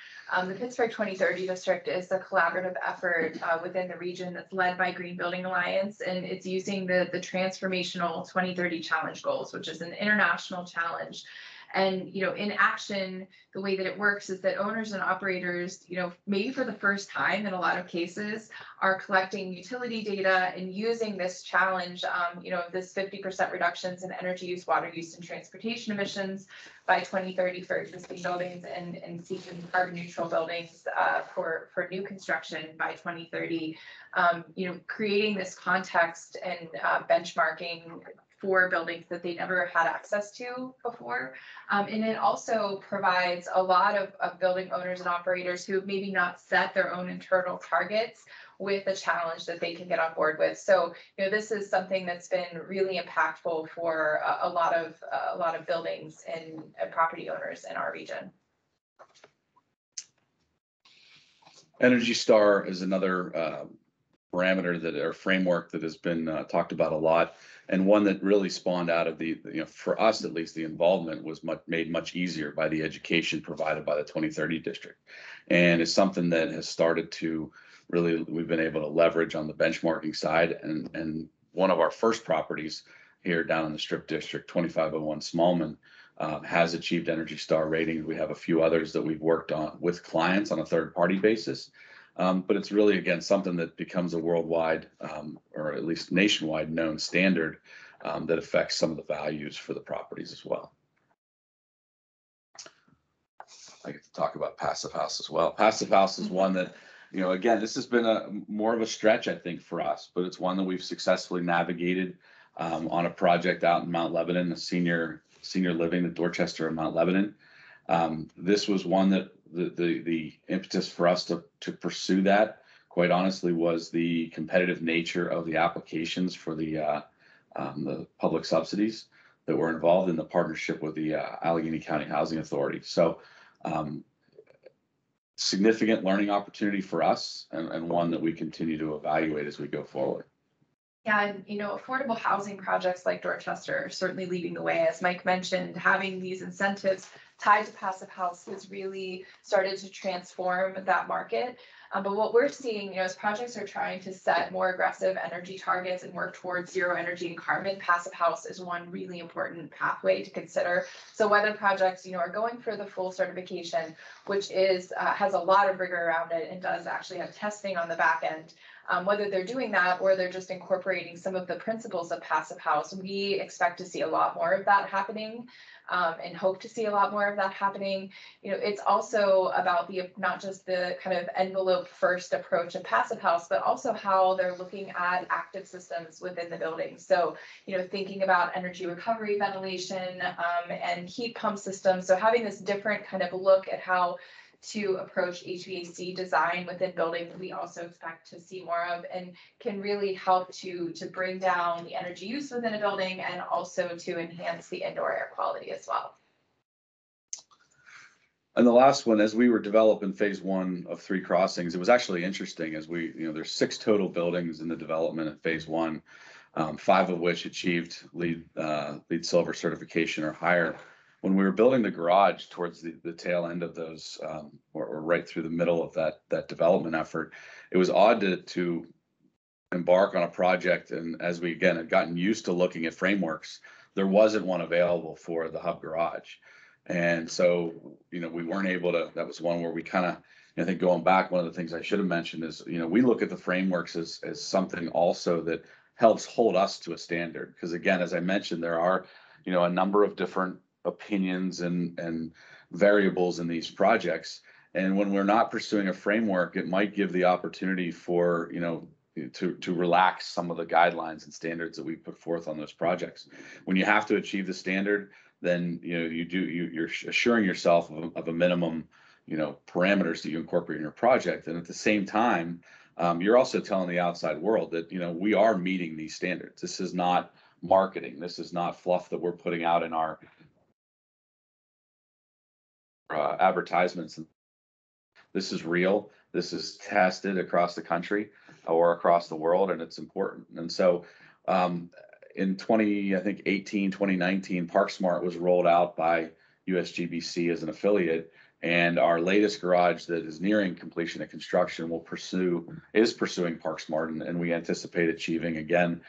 the Pittsburgh 2030 district is a collaborative effort within the region that's led by Green Building Alliance, and it's using the transformational 2030 challenge goals, which is an international challenge. And, in action, the way that it works is that owners and operators, maybe for the first time in a lot of cases, are collecting utility data and using this challenge, this 50% reductions in energy use, water use, and transportation emissions by 2030 for existing buildings, and seeking carbon neutral buildings for new construction by 2030. Creating this context and benchmarking for buildings that they never had access to before. And it also provides a lot of building owners and operators who have maybe not set their own internal targets with a challenge that they can get on board with. So, this is something that's been really impactful for a lot of buildings and property owners in our region. Energy Star is another parameter or framework that has been talked about a lot, and one that really spawned out of for us at least, the involvement was made much easier by the education provided by the 2030 district, and it's something that has started to really, we've been able to leverage on the benchmarking side, and one of our first properties here down in the Strip District, 2501 Smallman, has achieved Energy Star ratings. We have a few others that we've worked on with clients on a third-party basis. But it's really, again, something that becomes a worldwide or at least nationwide known standard that affects some of the values for the properties as well. I get to talk about Passive House as well. Passive House is one that, again, this has been more of a stretch, I think, for us, but it's one that we've successfully navigated on a project out in Mount Lebanon, a senior living at Dorchester and Mount Lebanon. This was one that the impetus for us to pursue that, quite honestly, was the competitive nature of the applications for the public subsidies that were involved in the partnership with the Allegheny County Housing Authority. So significant learning opportunity for us, and one that we continue to evaluate as we go forward. Yeah, and affordable housing projects like Dorchester are certainly leading the way. As Mike mentioned, having these incentives tied to Passive House has really started to transform that market. But what we're seeing, as projects are trying to set more aggressive energy targets and work towards zero energy and carbon, Passive House is one really important pathway to consider. So whether projects, are going for the full certification, which is has a lot of rigor around it and does actually have testing on the back end, whether they're doing that or they're just incorporating some of the principles of Passive House, we expect to see a lot more of that happening. And hope to see a lot more of that happening. It's also about not just the kind of envelope first approach of Passive House, but also how they're looking at active systems within the building. So, thinking about energy recovery, ventilation, and heat pump systems. So having this different kind of look at how to approach HVAC design within buildings, we also expect to see more of, and can really help to bring down the energy use within a building, and also to enhance the indoor air quality as well. And the last one, as we were developing phase 1 of 3 crossings, it was actually interesting as we, there's 6 total buildings in the development of phase 1, 5 of which achieved LEED Silver certification or higher. When we were building the garage towards the tail end of those, or right through the middle of that development effort, it was odd to embark on a project. And as we, again, had gotten used to looking at frameworks, there wasn't one available for the hub garage. And so, we weren't able to, that was one where we kind of, I think going back, one of the things I should have mentioned is, we look at the frameworks as something also that helps hold us to a standard. Because again, as I mentioned, there are, a number of different opinions and variables in these projects, and when we're not pursuing a framework, it might give the opportunity for to relax some of the guidelines and standards that we put forth on those projects. When you have to achieve the standard, then you're assuring yourself of a minimum parameters that you incorporate in your project. And at the same time, you're also telling the outside world that we are meeting these standards. This is not marketing. This is not fluff that we're putting out in our advertisements. This is real. This is tested across the country or across the world, and it's important. And so in 2019, ParkSmart was rolled out by USGBC as an affiliate, and our latest garage that is nearing completion of construction is pursuing ParkSmart, and we anticipate achieving again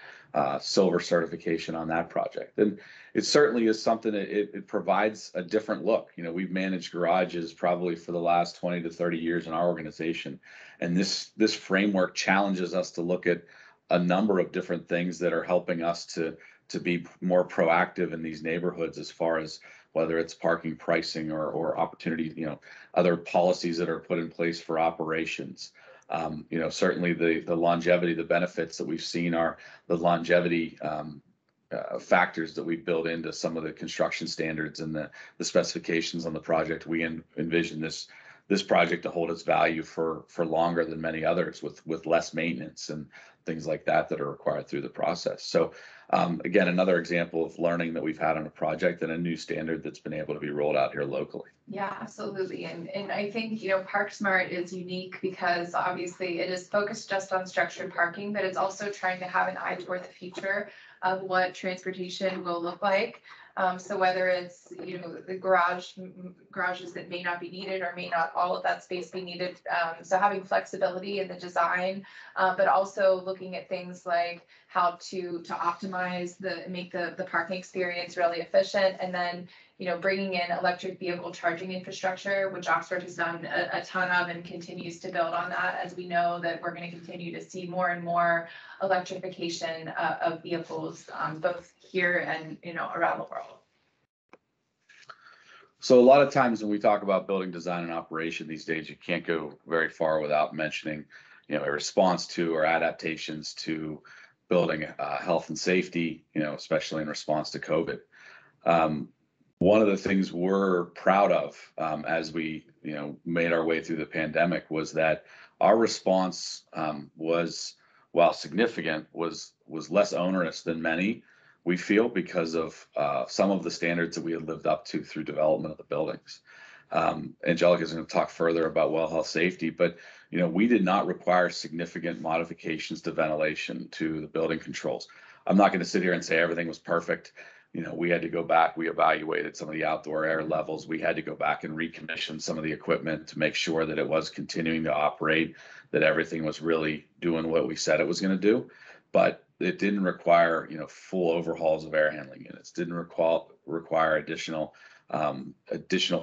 silver certification on that project. And it certainly is something that it provides a different look. We've managed garages probably for the last 20 to 30 years in our organization, and this framework challenges us to look at a number of different things that are helping us to be more proactive in these neighborhoods, as far as whether it's parking pricing or opportunity, other policies that are put in place for operations. Certainly the longevity, the benefits that we've seen are the longevity factors that we build into some of the construction standards and the specifications on the project. We envision this project to hold its value for longer than many others, with less maintenance and things like that are required through the process. So again, another example of learning that we've had on a project and a new standard that's been able to be rolled out here locally. Yeah, absolutely. And I think, ParkSmart is unique because obviously it is focused just on structured parking, but it's also trying to have an eye toward the future of what transportation will look like. So whether it's, the garages that may not be needed or may not all of that space be needed. So having flexibility in the design, but also looking at things like how to optimize make the parking experience really efficient. And then, bringing in electric vehicle charging infrastructure, which Oxford has done a ton of and continues to build on that, as we know that we're going to continue to see more and more electrification of vehicles, both here and around the world. So a lot of times when we talk about building design and operation these days, you can't go very far without mentioning, a response to or adaptations to building health and safety, especially in response to COVID. One of the things we're proud of as we, made our way through the pandemic was that our response was, while significant, was less onerous than many, we feel, because of some of the standards that we had lived up to through development of the buildings. Angelica is going to talk further about well health safety, but we did not require significant modifications to ventilation, to the building controls. I'm not going to sit here and say everything was perfect. We had to go back, we evaluated some of the outdoor air levels. We had to go back and recommission some of the equipment to make sure that it was continuing to operate, that everything was really doing what we said it was going to do. But it didn't require, full overhauls of air handling units, didn't require additional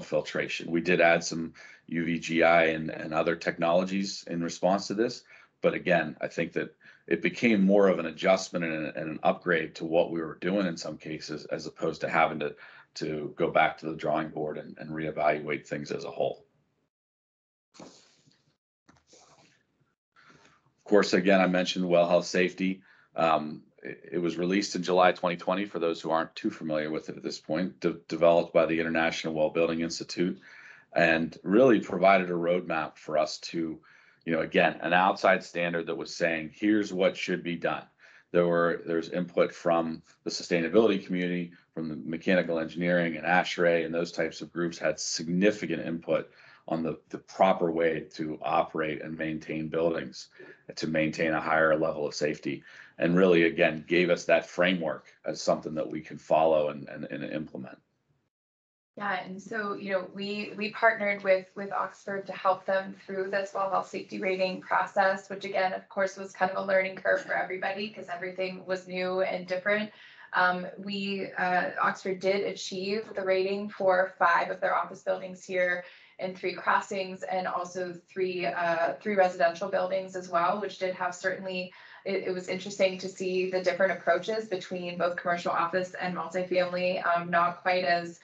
filtration. We did add some UVGI and other technologies in response to this. But again, I think that it became more of an adjustment and an upgrade to what we were doing in some cases, as opposed to having to go back to the drawing board and reevaluate things as a whole. Of course, again, I mentioned well health safety. It was released in July 2020, for those who aren't too familiar with it at this point, developed by the International Well Building Institute, and really provided a roadmap for us to, again, an outside standard that was saying, here's what should be done. There's input from the sustainability community, from the mechanical engineering and ASHRAE, and those types of groups had significant input on the proper way to operate and maintain buildings, to maintain a higher level of safety, and really, again, gave us that framework as something that we can follow and implement. Yeah, and so, we partnered with Oxford to help them through this well health safety rating process, which again, of course, was kind of a learning curve for everybody because everything was new and different. Oxford did achieve the rating for 5 of their office buildings here and 3 crossings, and also three residential buildings as well, which did have certainly it was interesting to see the different approaches between both commercial office and multifamily, not quite as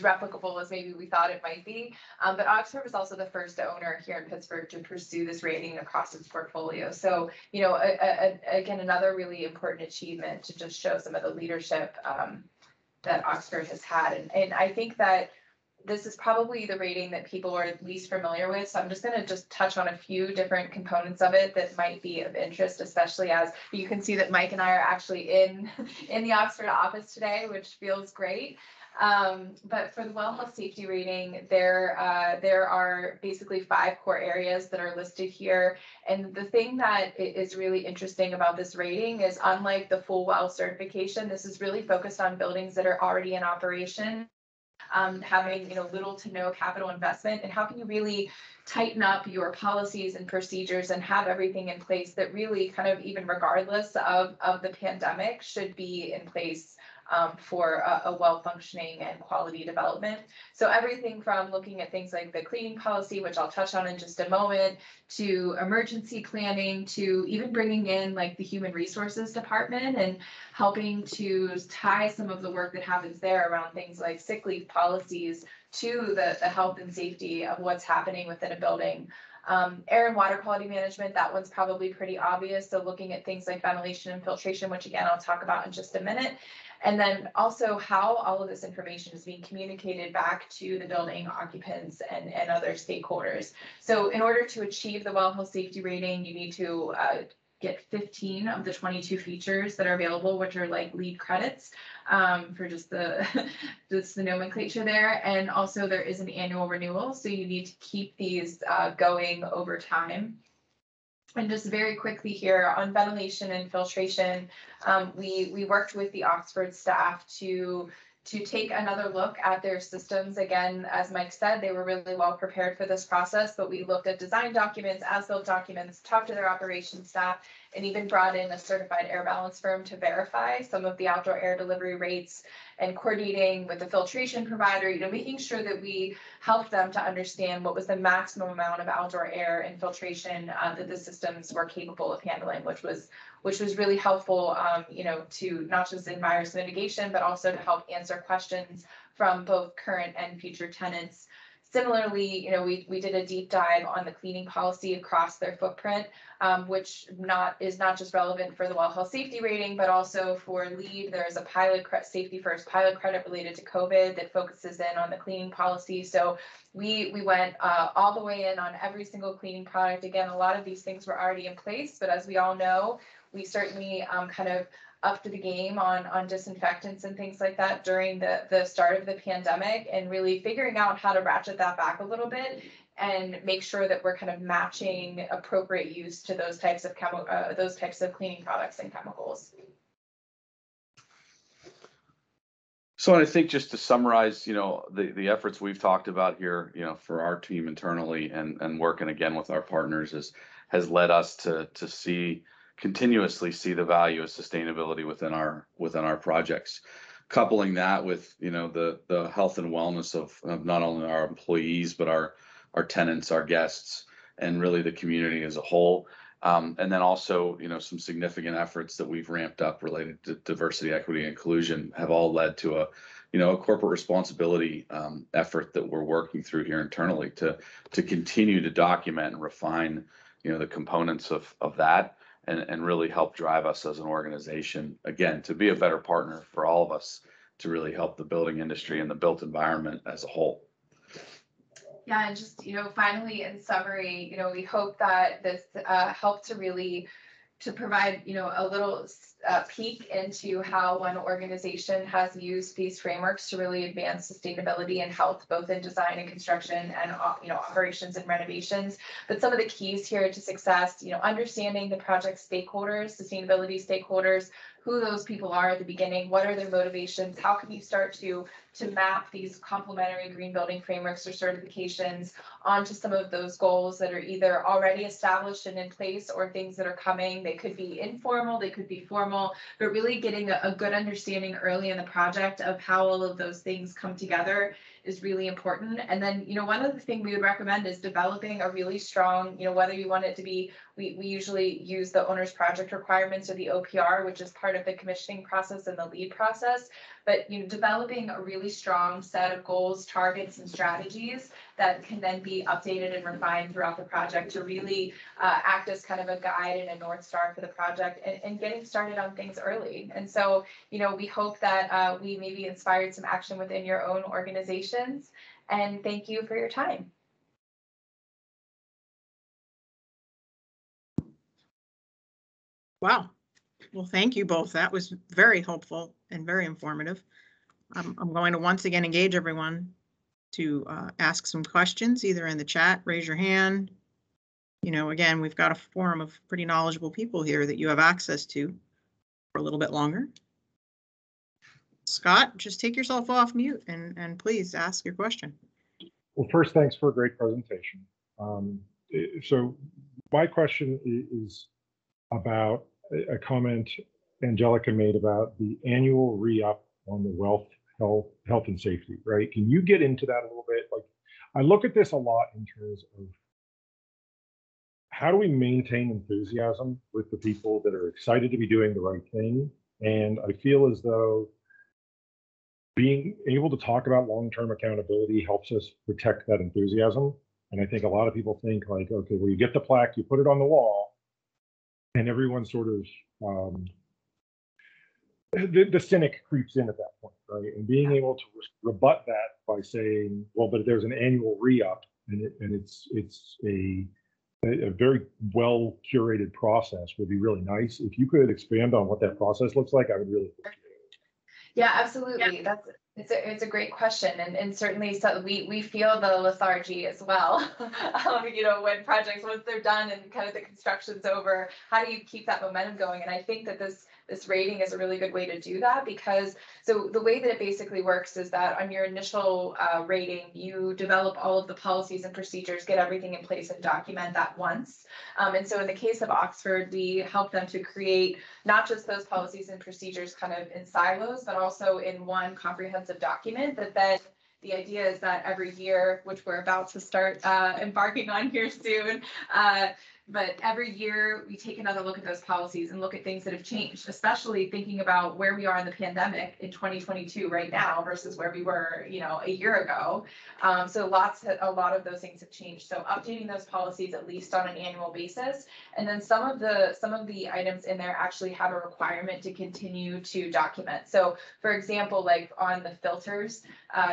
replicable as maybe we thought it might be. But Oxford was also the first owner here in Pittsburgh to pursue this rating across its portfolio. So, you know, again, another really important achievement to just show some of the leadership that Oxford has had. And I think that this is probably the rating that people are least familiar with. So I'm just going to just touch on a few different components of it that might be of interest, especially as you can see that Mike and I are actually in the Oxford office today, which feels great. But for the well health safety rating, there are basically 5 core areas that are listed here. And the thing that is really interesting about this rating is, unlike the full well certification, this is really focused on buildings that are already in operation, having, you know, little to no capital investment. And how can you really tighten up your policies and procedures and have everything in place that really kind of, even regardless of the pandemic, should be in place for a well-functioning and quality development. So everything from looking at things like the cleaning policy, which I'll touch on in just a moment, to emergency planning, to even bringing in like the human resources department and helping to tie some of the work that happens there around things like sick leave policies to the health and safety of what's happening within a building. Air and water quality management, that one's probably pretty obvious. So looking at things like ventilation and filtration, which again, I'll talk about in just a minute. And then also how all of this information is being communicated back to the building occupants and other stakeholders. So in order to achieve the well health safety rating, you need to get 15 of the 22 features that are available, which are like LEED credits, for just the nomenclature there. And also there is an annual renewal, so you need to keep these going over time. And just very quickly here on ventilation and filtration, we worked with the Oxford staff to take another look at their systems. Again, as Mike said, they were really well prepared for this process, but we looked at design documents, as-built documents, talked to their operations staff, and even brought in a certified air balance firm to verify some of the outdoor air delivery rates, and coordinating with the filtration provider, you know, making sure that we helped them to understand what was the maximum amount of outdoor air and filtration that the systems were capable of handling, which was really helpful, you know, to not just in virus mitigation, but also to help answer questions from both current and future tenants. Similarly, you know, we did a deep dive on the cleaning policy across their footprint, which is not just relevant for the well health safety rating, but also for LEED. There's a safety first pilot credit related to COVID that focuses in on the cleaning policy. So we went all the way in on every single cleaning product. Again, a lot of these things were already in place, but as we all know, we certainly kind of upped the game on disinfectants and things like that during the start of the pandemic, and really figuring out how to ratchet that back a little bit and make sure that we're kind of matching appropriate use to those types of cleaning products and chemicals. So I think just to summarize, you know, the efforts we've talked about here, you know, for our team internally and working again with our partners has led us to continuously see the value of sustainability within our projects. Coupling that with, you know, the health and wellness of not only our employees, but our tenants, our guests, and really the community as a whole. And then also, you know, some significant efforts that we've ramped up related to diversity, equity, and inclusion have all led to a corporate responsibility effort that we're working through here internally to continue to document and refine, you know, the components of that. And really help drive us as an organization, again, to be a better partner for all of us, to really help the building industry and the built environment as a whole. Yeah, and just, you know, finally, in summary, you know, we hope that this helped to provide, you know, a little peek into how one organization has used these frameworks to really advance sustainability and health, both in design and construction and, you know, operations and renovations. But some of the keys here to success, you know, understanding the project stakeholders, sustainability stakeholders, who those people are at the beginning, what are their motivations, how can you start to map these complementary green building frameworks or certifications onto some of those goals that are either already established and in place or things that are coming. They could be informal, they could be formal, but really getting a good understanding early in the project of how all of those things come together is really important. And then, one other thing we would recommend is developing a really strong, whether you want it to be, we usually use the owner's project requirements or the OPR, which is part of the commissioning process and the lead process. But developing a really strong set of goals, targets, and strategies that can then be updated and refined throughout the project to really act as kind of a guide and a North Star for the project and getting started on things early. And so, we hope that we maybe inspired some action within your own organizations. And thank you for your time. Wow. Well, thank you both. That was very helpful and very informative. I'm going to once again engage everyone to ask some questions, either in the chat, raise your hand. Again, we've got a forum of pretty knowledgeable people here that you have access to for a little bit longer. Scott, just take yourself off mute and please ask your question. Well, first, thanks for a great presentation. So my question is about a comment Angelica made about the annual re-up on the health and safety, right? Can you get into that a little bit? Like, I look at this a lot in terms of how do we maintain enthusiasm with the people that are excited to be doing the right thing? And I feel as though being able to talk about long-term accountability helps us protect that enthusiasm. And I think a lot of people think like, okay, well, you get the plaque, you put it on the wall, and everyone sort of, the cynic creeps in at that point, right? And being able to rebut that by saying, well, but there's an annual re-up, and it's a very well curated process would be really nice. If you could expand on what that process looks like, I would really appreciate it. Yeah, absolutely. Yeah. It's a great question, and certainly so we feel the lethargy as well. When projects, once they're done and kind of the construction's over, how do you keep that momentum going? And I think that this rating is a really good way to do that, because so the way that it basically works is that on your initial rating, you develop all of the policies and procedures, get everything in place and document that once. And so in the case of Oxford, we help them to create not just those policies and procedures kind of in silos, but also in one comprehensive document that then the idea is that every year, which we're about to start embarking on here soon, but every year we take another look at those policies and look at things that have changed, especially thinking about where we are in the pandemic in 2022 right now versus where we were, a year ago. So a lot of those things have changed. So updating those policies at least on an annual basis. And then some of the items in there actually have a requirement to continue to document. So for example, like on the filters,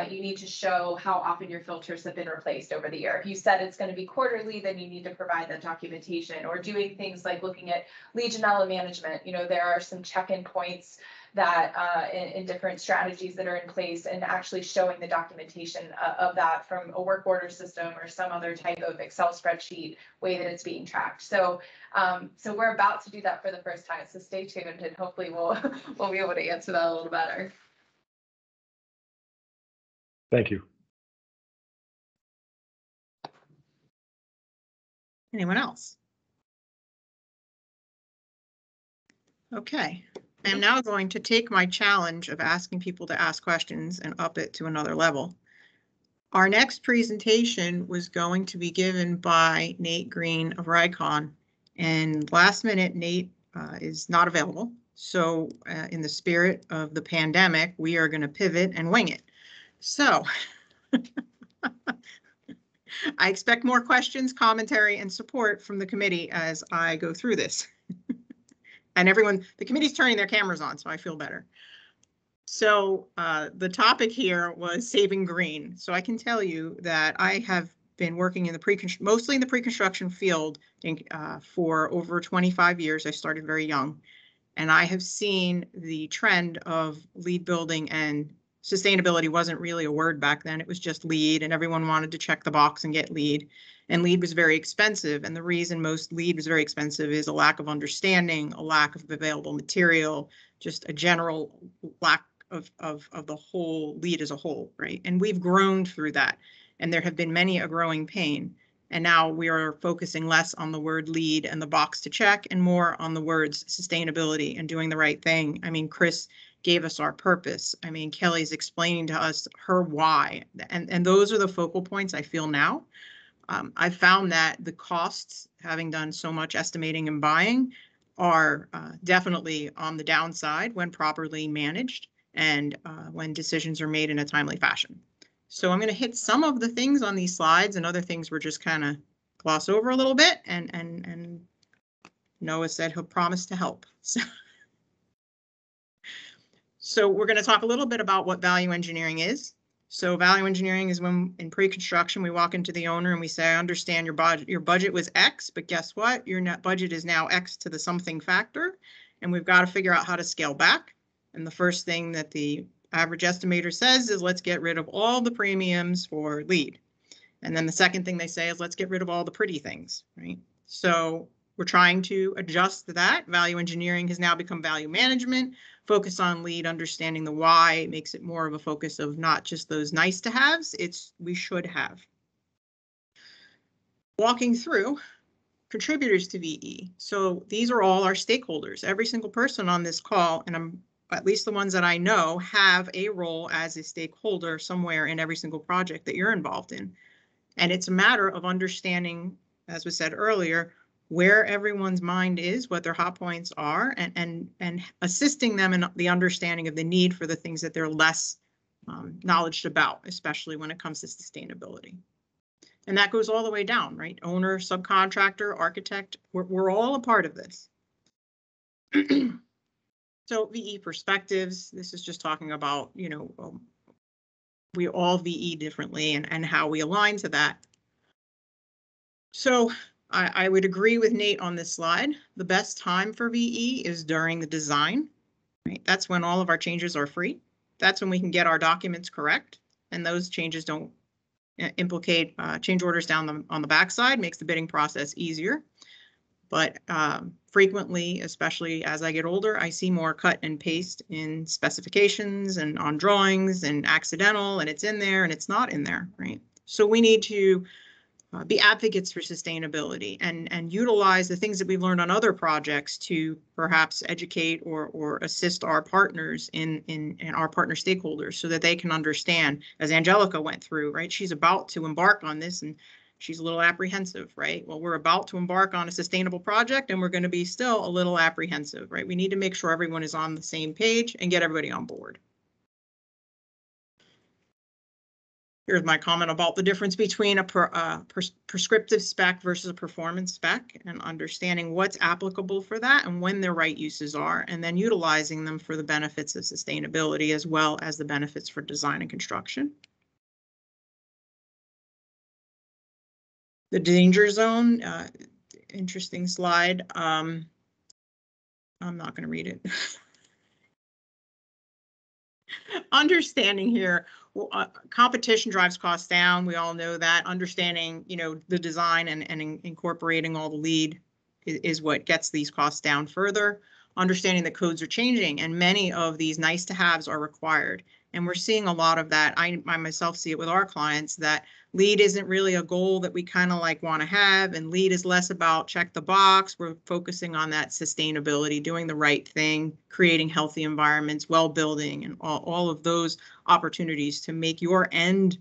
you need to show how often your filters have been replaced over the year. If you said it's going to be quarterly, then you need to provide that documentation. Or doing things like looking at Legionella management. There are some check-in points that in different strategies that are in place, and actually showing the documentation of that from a work order system or some other type of Excel spreadsheet way that it's being tracked. So we're about to do that for the first time. So stay tuned, and hopefully we'll be able to answer that a little better. Thank you. Anyone else? Okay, I am now going to take my challenge of asking people to ask questions and up it to another level. Our next presentation was going to be given by Nate Green of RICON, and last minute Nate is not available. So in the spirit of the pandemic, we are going to pivot and wing it. So I expect more questions, commentary, and support from the committee as I go through this. And everyone, the committee's turning their cameras on, so I feel better. So the topic here was saving green. So I can tell you that I have been working in the mostly in the pre-construction field for over 25 years. I started very young, and I have seen the trend of LEED building and sustainability wasn't really a word back then. It was just LEED, and everyone wanted to check the box and get LEED. And LEED was very expensive. And the reason most LEED was very expensive is a lack of understanding, a lack of available material, just a general lack of the whole LEED as a whole, right? And we've grown through that. And there have been many a growing pain. And now we are focusing less on the word LEED and the box to check and more on the words sustainability and doing the right thing. I mean, Chris gave us our purpose. I mean, Kelly's explaining to us her why. And those are the focal points I feel now. I found that the costs, having done so much estimating and buying, are definitely on the downside when properly managed and when decisions are made in a timely fashion. So I'm going to hit some of the things on these slides, and other things we're just kind of gloss over a little bit. And Noah said he'll promise to help. So we're going to talk a little bit about what value engineering is. So value engineering is when in pre-construction we walk into the owner and we say, I understand your budget was X, but guess what? Your net budget is now X to the something factor, and we've got to figure out how to scale back. And the first thing that the average estimator says is, let's get rid of all the premiums for LEED. And then the second thing they say is, let's get rid of all the pretty things, right? So we're trying to adjust that. Value engineering has now become value management. Focus on LEED, understanding the why. It makes it more of a focus of not just those nice to haves, it's we should have. Walking through contributors to VE. So these are all our stakeholders. Every single person on this call, and I'm at least the ones that I know, have a role as a stakeholder somewhere in every single project that you're involved in. And it's a matter of understanding, as was said earlier, where everyone's mind is, what their hot points are, and assisting them in the understanding of the need for the things that they're less knowledgeable about, especially when it comes to sustainability. And that goes all the way down, right? Owner, subcontractor, architect, we're all a part of this. So VE perspectives, this is just talking about, you know, we all VE differently and how we align to that. So I would agree with Nate on this slide. The best time for VE is during the design, right? That's when all of our changes are free. That's when we can get our documents correct, and those changes don't implicate change orders down on the backside, makes the bidding process easier. But frequently, especially as I get older, I see more cut and paste in specifications and on drawings and accidental, and it's in there and it's not in there, right? So we need to be advocates for sustainability and utilize the things that we've learned on other projects to perhaps educate or assist our partners in our partner stakeholders so that they can understand, as Angelica went through, right? She's about to embark on this and she's a little apprehensive, right? Well, we're about to embark on a sustainable project and we're going to be still a little apprehensive, right? We need to make sure everyone is on the same page and get everybody on board. Here's my comment about the difference between a prescriptive spec versus a performance spec, and understanding what's applicable for that and when their right uses are, and then utilizing them for the benefits of sustainability as well as the benefits for design and construction. The danger zone, interesting slide. I'm not going to read it. Understanding here, competition drives costs down. We all know that. Understanding, you know, the design and incorporating all the LEED is what gets these costs down further. Understanding that codes are changing and many of these nice to haves are required. And we're seeing a lot of that. I myself see it with our clients that LEED isn't really a goal that we kind of like want to have, and LEED is less about check the box. We're focusing on that sustainability, doing the right thing, creating healthy environments, well building, and all of those opportunities to make your end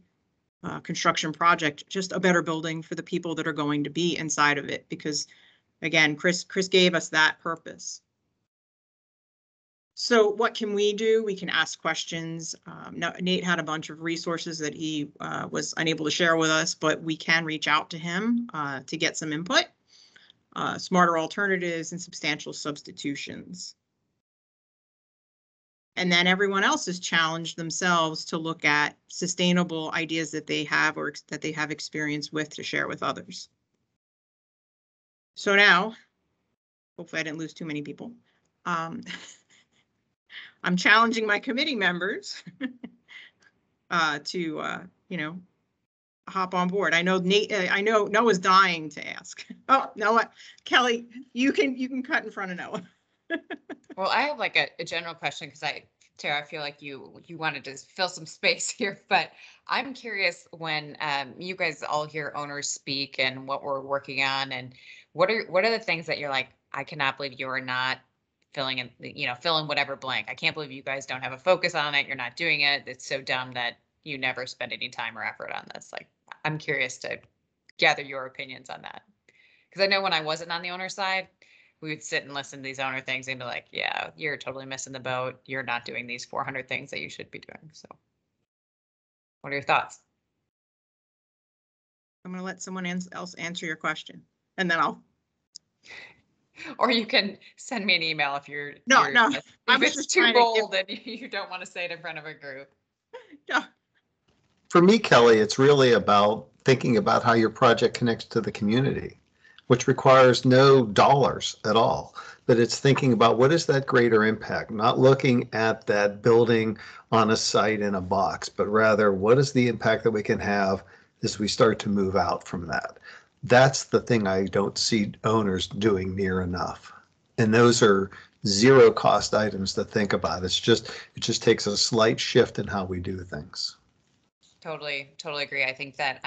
construction project just a better building for the people that are going to be inside of it. Because again, Chris gave us that purpose. So what can we do? We can ask questions. Nate had a bunch of resources that he was unable to share with us, but we can reach out to him to get some input, smarter alternatives and substantial substitutions. And then everyone else has challenged themselves to look at sustainable ideas that they have or that they have experience with to share with others. So now, hopefully I didn't lose too many people. I'm challenging my committee members to hop on board. I know I know Noah's dying to ask. Oh, Noah, Kelly, you can cut in front of Noah. Well, I have like a general question because Tara, I feel like you wanted to fill some space here, but I'm curious when you guys all hear owners speak and what we're working on, and what are the things that you're like, I cannot believe you are not filling in, fill in whatever blank. I can't believe you guys don't have a focus on it. You're not doing it. It's so dumb that you never spend any time or effort on this. Like, I'm curious to gather your opinions on that. Because I know when I wasn't on the owner side, we would sit and listen to these owner things and be like, yeah, you're totally missing the boat. You're not doing these 400 things that you should be doing. So what are your thoughts? I'm going to let someone else answer your question, and then I'll. Or you can send me an email if you're No. If it's too bold and you don't want to say it in front of a group. No. For me, Kelly, it's really about thinking about how your project connects to the community, which requires no dollars at all. But it's thinking about what is that greater impact, not looking at that building on a site in a box, but rather what is the impact that we can have as we start to move out from that. That's the thing I don't see owners doing near enough. And those are zero cost items to think about. It just takes a slight shift in how we do things. Totally agree. I think that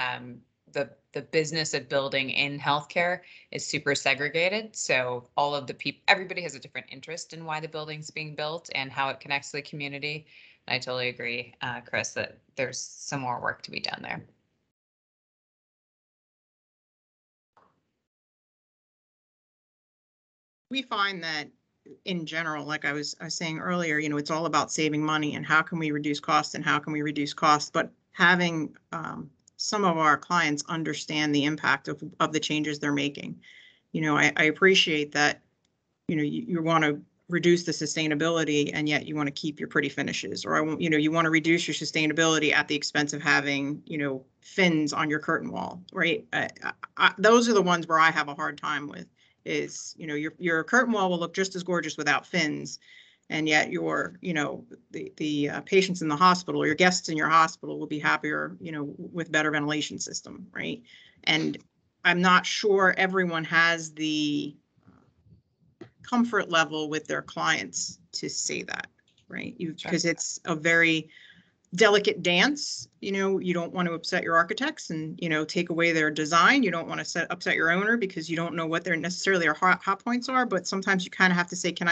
the business of building in healthcare is super segregated. So all of the people, everybody has a different interest in why the building's being built and how it connects to the community. And I totally agree, Chris, that there's some more work to be done there. We find that in general, like I was saying earlier, it's all about saving money and how can we reduce costs and how can we reduce costs, but having some of our clients understand the impact of the changes they're making. I appreciate that, you want to reduce the sustainability and yet you want to keep your pretty finishes, or you want to reduce your sustainability at the expense of having, fins on your curtain wall, right? Those are the ones where I have a hard time with. Is your curtain wall will look just as gorgeous without fins, and yet the patients in the hospital or your guests in your hospital will be happier with better ventilation system, right? And I'm not sure everyone has the comfort level with their clients to say that, right? Because it's a very delicate dance. You don't want to upset your architects and take away their design. You don't want to upset your owner because you don't know what their necessarily our hot points are. But sometimes you kind of have to say, can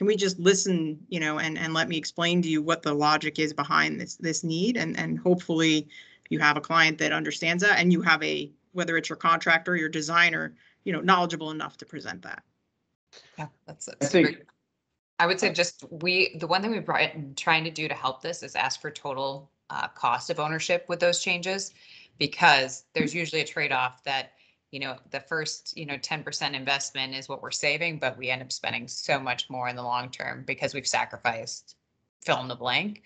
we just listen, and let me explain to you what the logic is behind this need, and hopefully you have a client that understands that, and you have whether it's your contractor or your designer, knowledgeable enough to present that. Yeah, that's it. I would say the one thing we're trying to do to help this is ask for total cost of ownership with those changes, because there's usually a trade-off that, the first, 10% investment is what we're saving, but we end up spending so much more in the long term because we've sacrificed fill in the blank.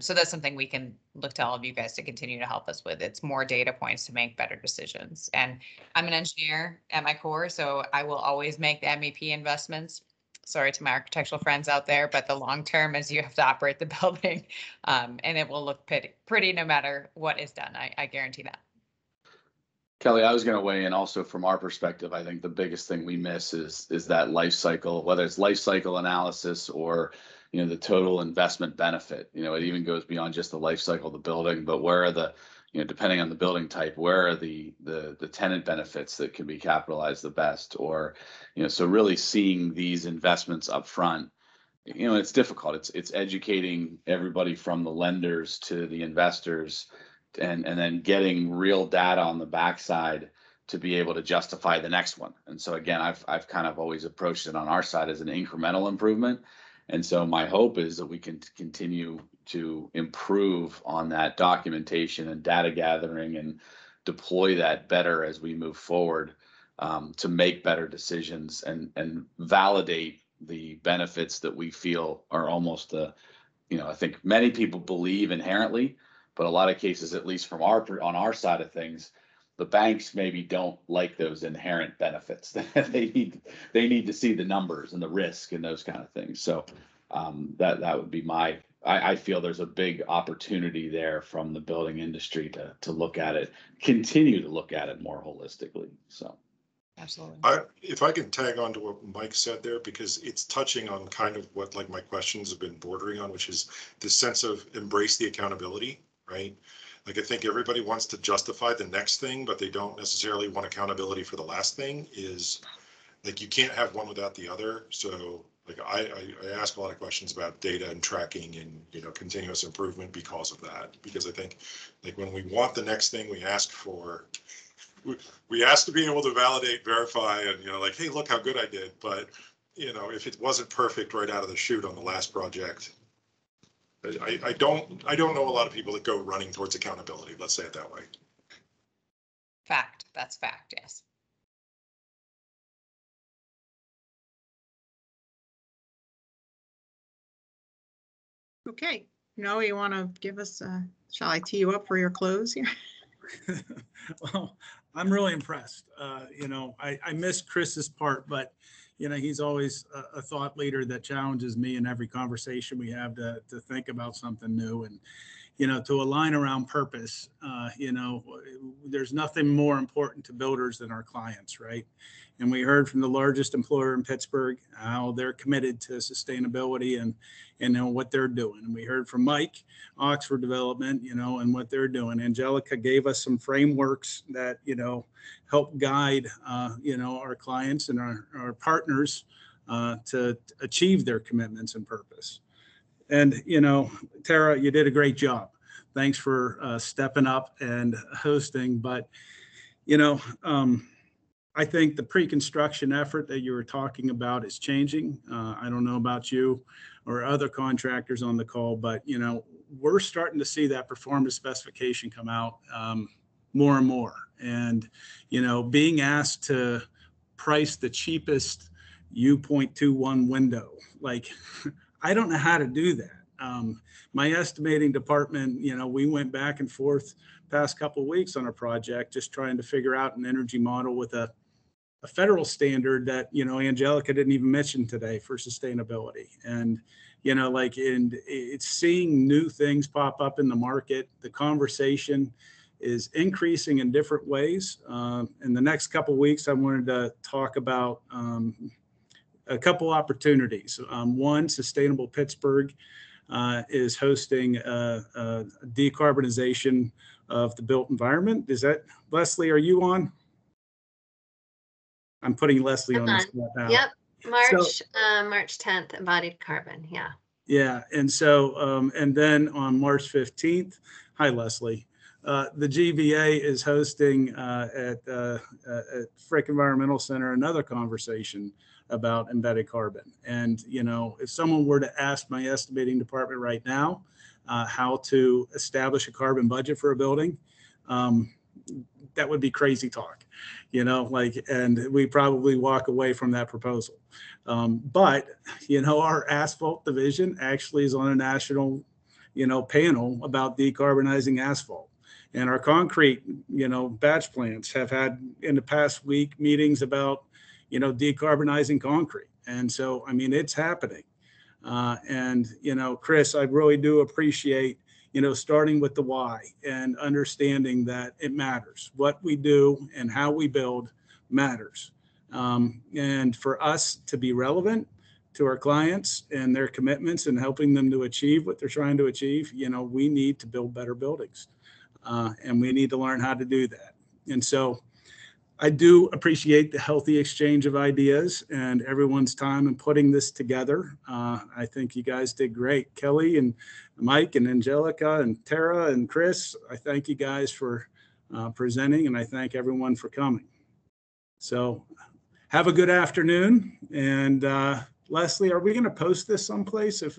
So that's something we can look to all of you guys to continue to help us with. It's more data points to make better decisions. And I'm an engineer at my core, so I will always make the MEP investments. Sorry to my architectural friends out there, but the long term is you have to operate the building, and it will look pretty no matter what is done. I guarantee that. Kelly, I was going to weigh in also from our perspective. I think the biggest thing we miss is that life cycle, whether it's life cycle analysis or the total investment benefit. It even goes beyond just the life cycle of the building, but where are the depending on the building type, where are the tenant benefits that can be capitalized the best, or so really seeing these investments up front. It's difficult. It's educating everybody from the lenders to the investors, and then getting real data on the backside to be able to justify the next one. And so again, I've kind of always approached it on our side as an incremental improvement. And so my hope is that we can continue to improve on that documentation and data gathering and deploy that better as we move forward, to make better decisions and validate the benefits that we feel are almost I think many people believe inherently, but a lot of cases, at least on our side of things, the banks maybe don't like those inherent benefits. They need to see the numbers and the risk and those kind of things. So that would be my I feel there's a big opportunity there from the building industry to look at it, continue to look at it more holistically. So. Absolutely. If I can tag on to what Mike said there, because it's touching on kind of what like my questions have been bordering on, which is this sense of embrace the accountability, right? Like I think everybody wants to justify the next thing, but they don't necessarily want accountability for the last thing. Is like you can't have one without the other. So like I ask a lot of questions about data and tracking and, you know, continuous improvement because of that. Because I think like when we want the next thing, we ask for, we ask to be able to validate, verify, and, you know, like, hey, look how good I did. But, you know, if it wasn't perfect right out of the chute on the last project, I don't know a lot of people that go running towards accountability. Let's say it that way. Fact. That's fact. Yes. Okay. Noel, you want to give us, shall I tee you up for your close here? Well, I'm really impressed. You know, I missed Chris's part, but, you know, he's always a thought leader that challenges me in every conversation we have to think about something new and, you know, to align around purpose. You know, there's nothing more important to builders than our clients, right? And we heard from the largest employer in Pittsburgh how they're committed to sustainability and you know what they're doing. And we heard from Mike, Oxford Development, you know, and what they're doing. Angelica gave us some frameworks that, you know, help guide, you know, our clients and our partners to achieve their commitments and purpose. And, you know, Tara, you did a great job. Thanks for stepping up and hosting. But, you know, I think the pre-construction effort that you were talking about is changing. I don't know about you or other contractors on the call, but, you know, we're starting to see that performance specification come out more and more. And, you know, being asked to price the cheapest U.21 window, like, I don't know how to do that. My estimating department, you know, we went back and forth past couple of weeks on a project, just trying to figure out an energy model with a federal standard that, you know, Angelica didn't even mention today for sustainability. And, you know, like, and it's seeing new things pop up in the market. The conversation is increasing in different ways. In the next couple of weeks, I wanted to talk about a couple opportunities. One, Sustainable Pittsburgh is hosting a decarbonization of the built environment. Is that, Leslie, are you on? I'm putting Leslie on the spot now. Yep, March 10th, embodied carbon, yeah. Yeah, and so, and then on March 15th, hi, Leslie. The GBA is hosting at Frick Environmental Center another conversation about embedded carbon. And, you know, if someone were to ask my estimating department right now how to establish a carbon budget for a building, that would be crazy talk, you know, like, and we probably walk away from that proposal. But, you know, our asphalt division actually is on a national, you know, panel about decarbonizing asphalt. And our concrete, you know, batch plants have had in the past week meetings about, you know, decarbonizing concrete. And so, I mean, it's happening. And, you know, Chris, I really do appreciate, you know, starting with the why and understanding that it matters. What we do and how we build matters. And for us to be relevant to our clients and their commitments and helping them to achieve what they're trying to achieve, you know, we need to build better buildings. And we need to learn how to do that. And so I do appreciate the healthy exchange of ideas and everyone's time in putting this together. I think you guys did great. Kelly and Mike and Angelica and Tara and Chris, I thank you guys for presenting, and I thank everyone for coming. So have a good afternoon. And Leslie, are we going to post this someplace if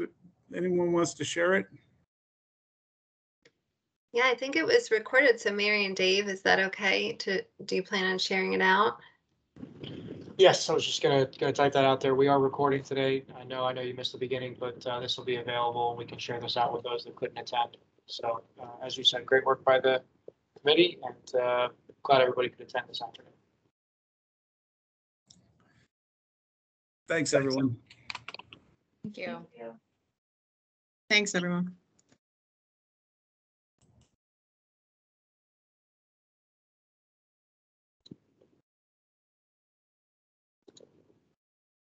anyone wants to share it? Yeah, I think it was recorded. So Mary and Dave, is that okay? Do you plan on sharing it out? Yes, I was just gonna type that out there. We are recording today. I know you missed the beginning, but this will be available and we can share this out with those that couldn't attend. So as you said, great work by the committee, and glad everybody could attend this afternoon. Thanks, everyone. Thank you. Thank you. Thanks, everyone.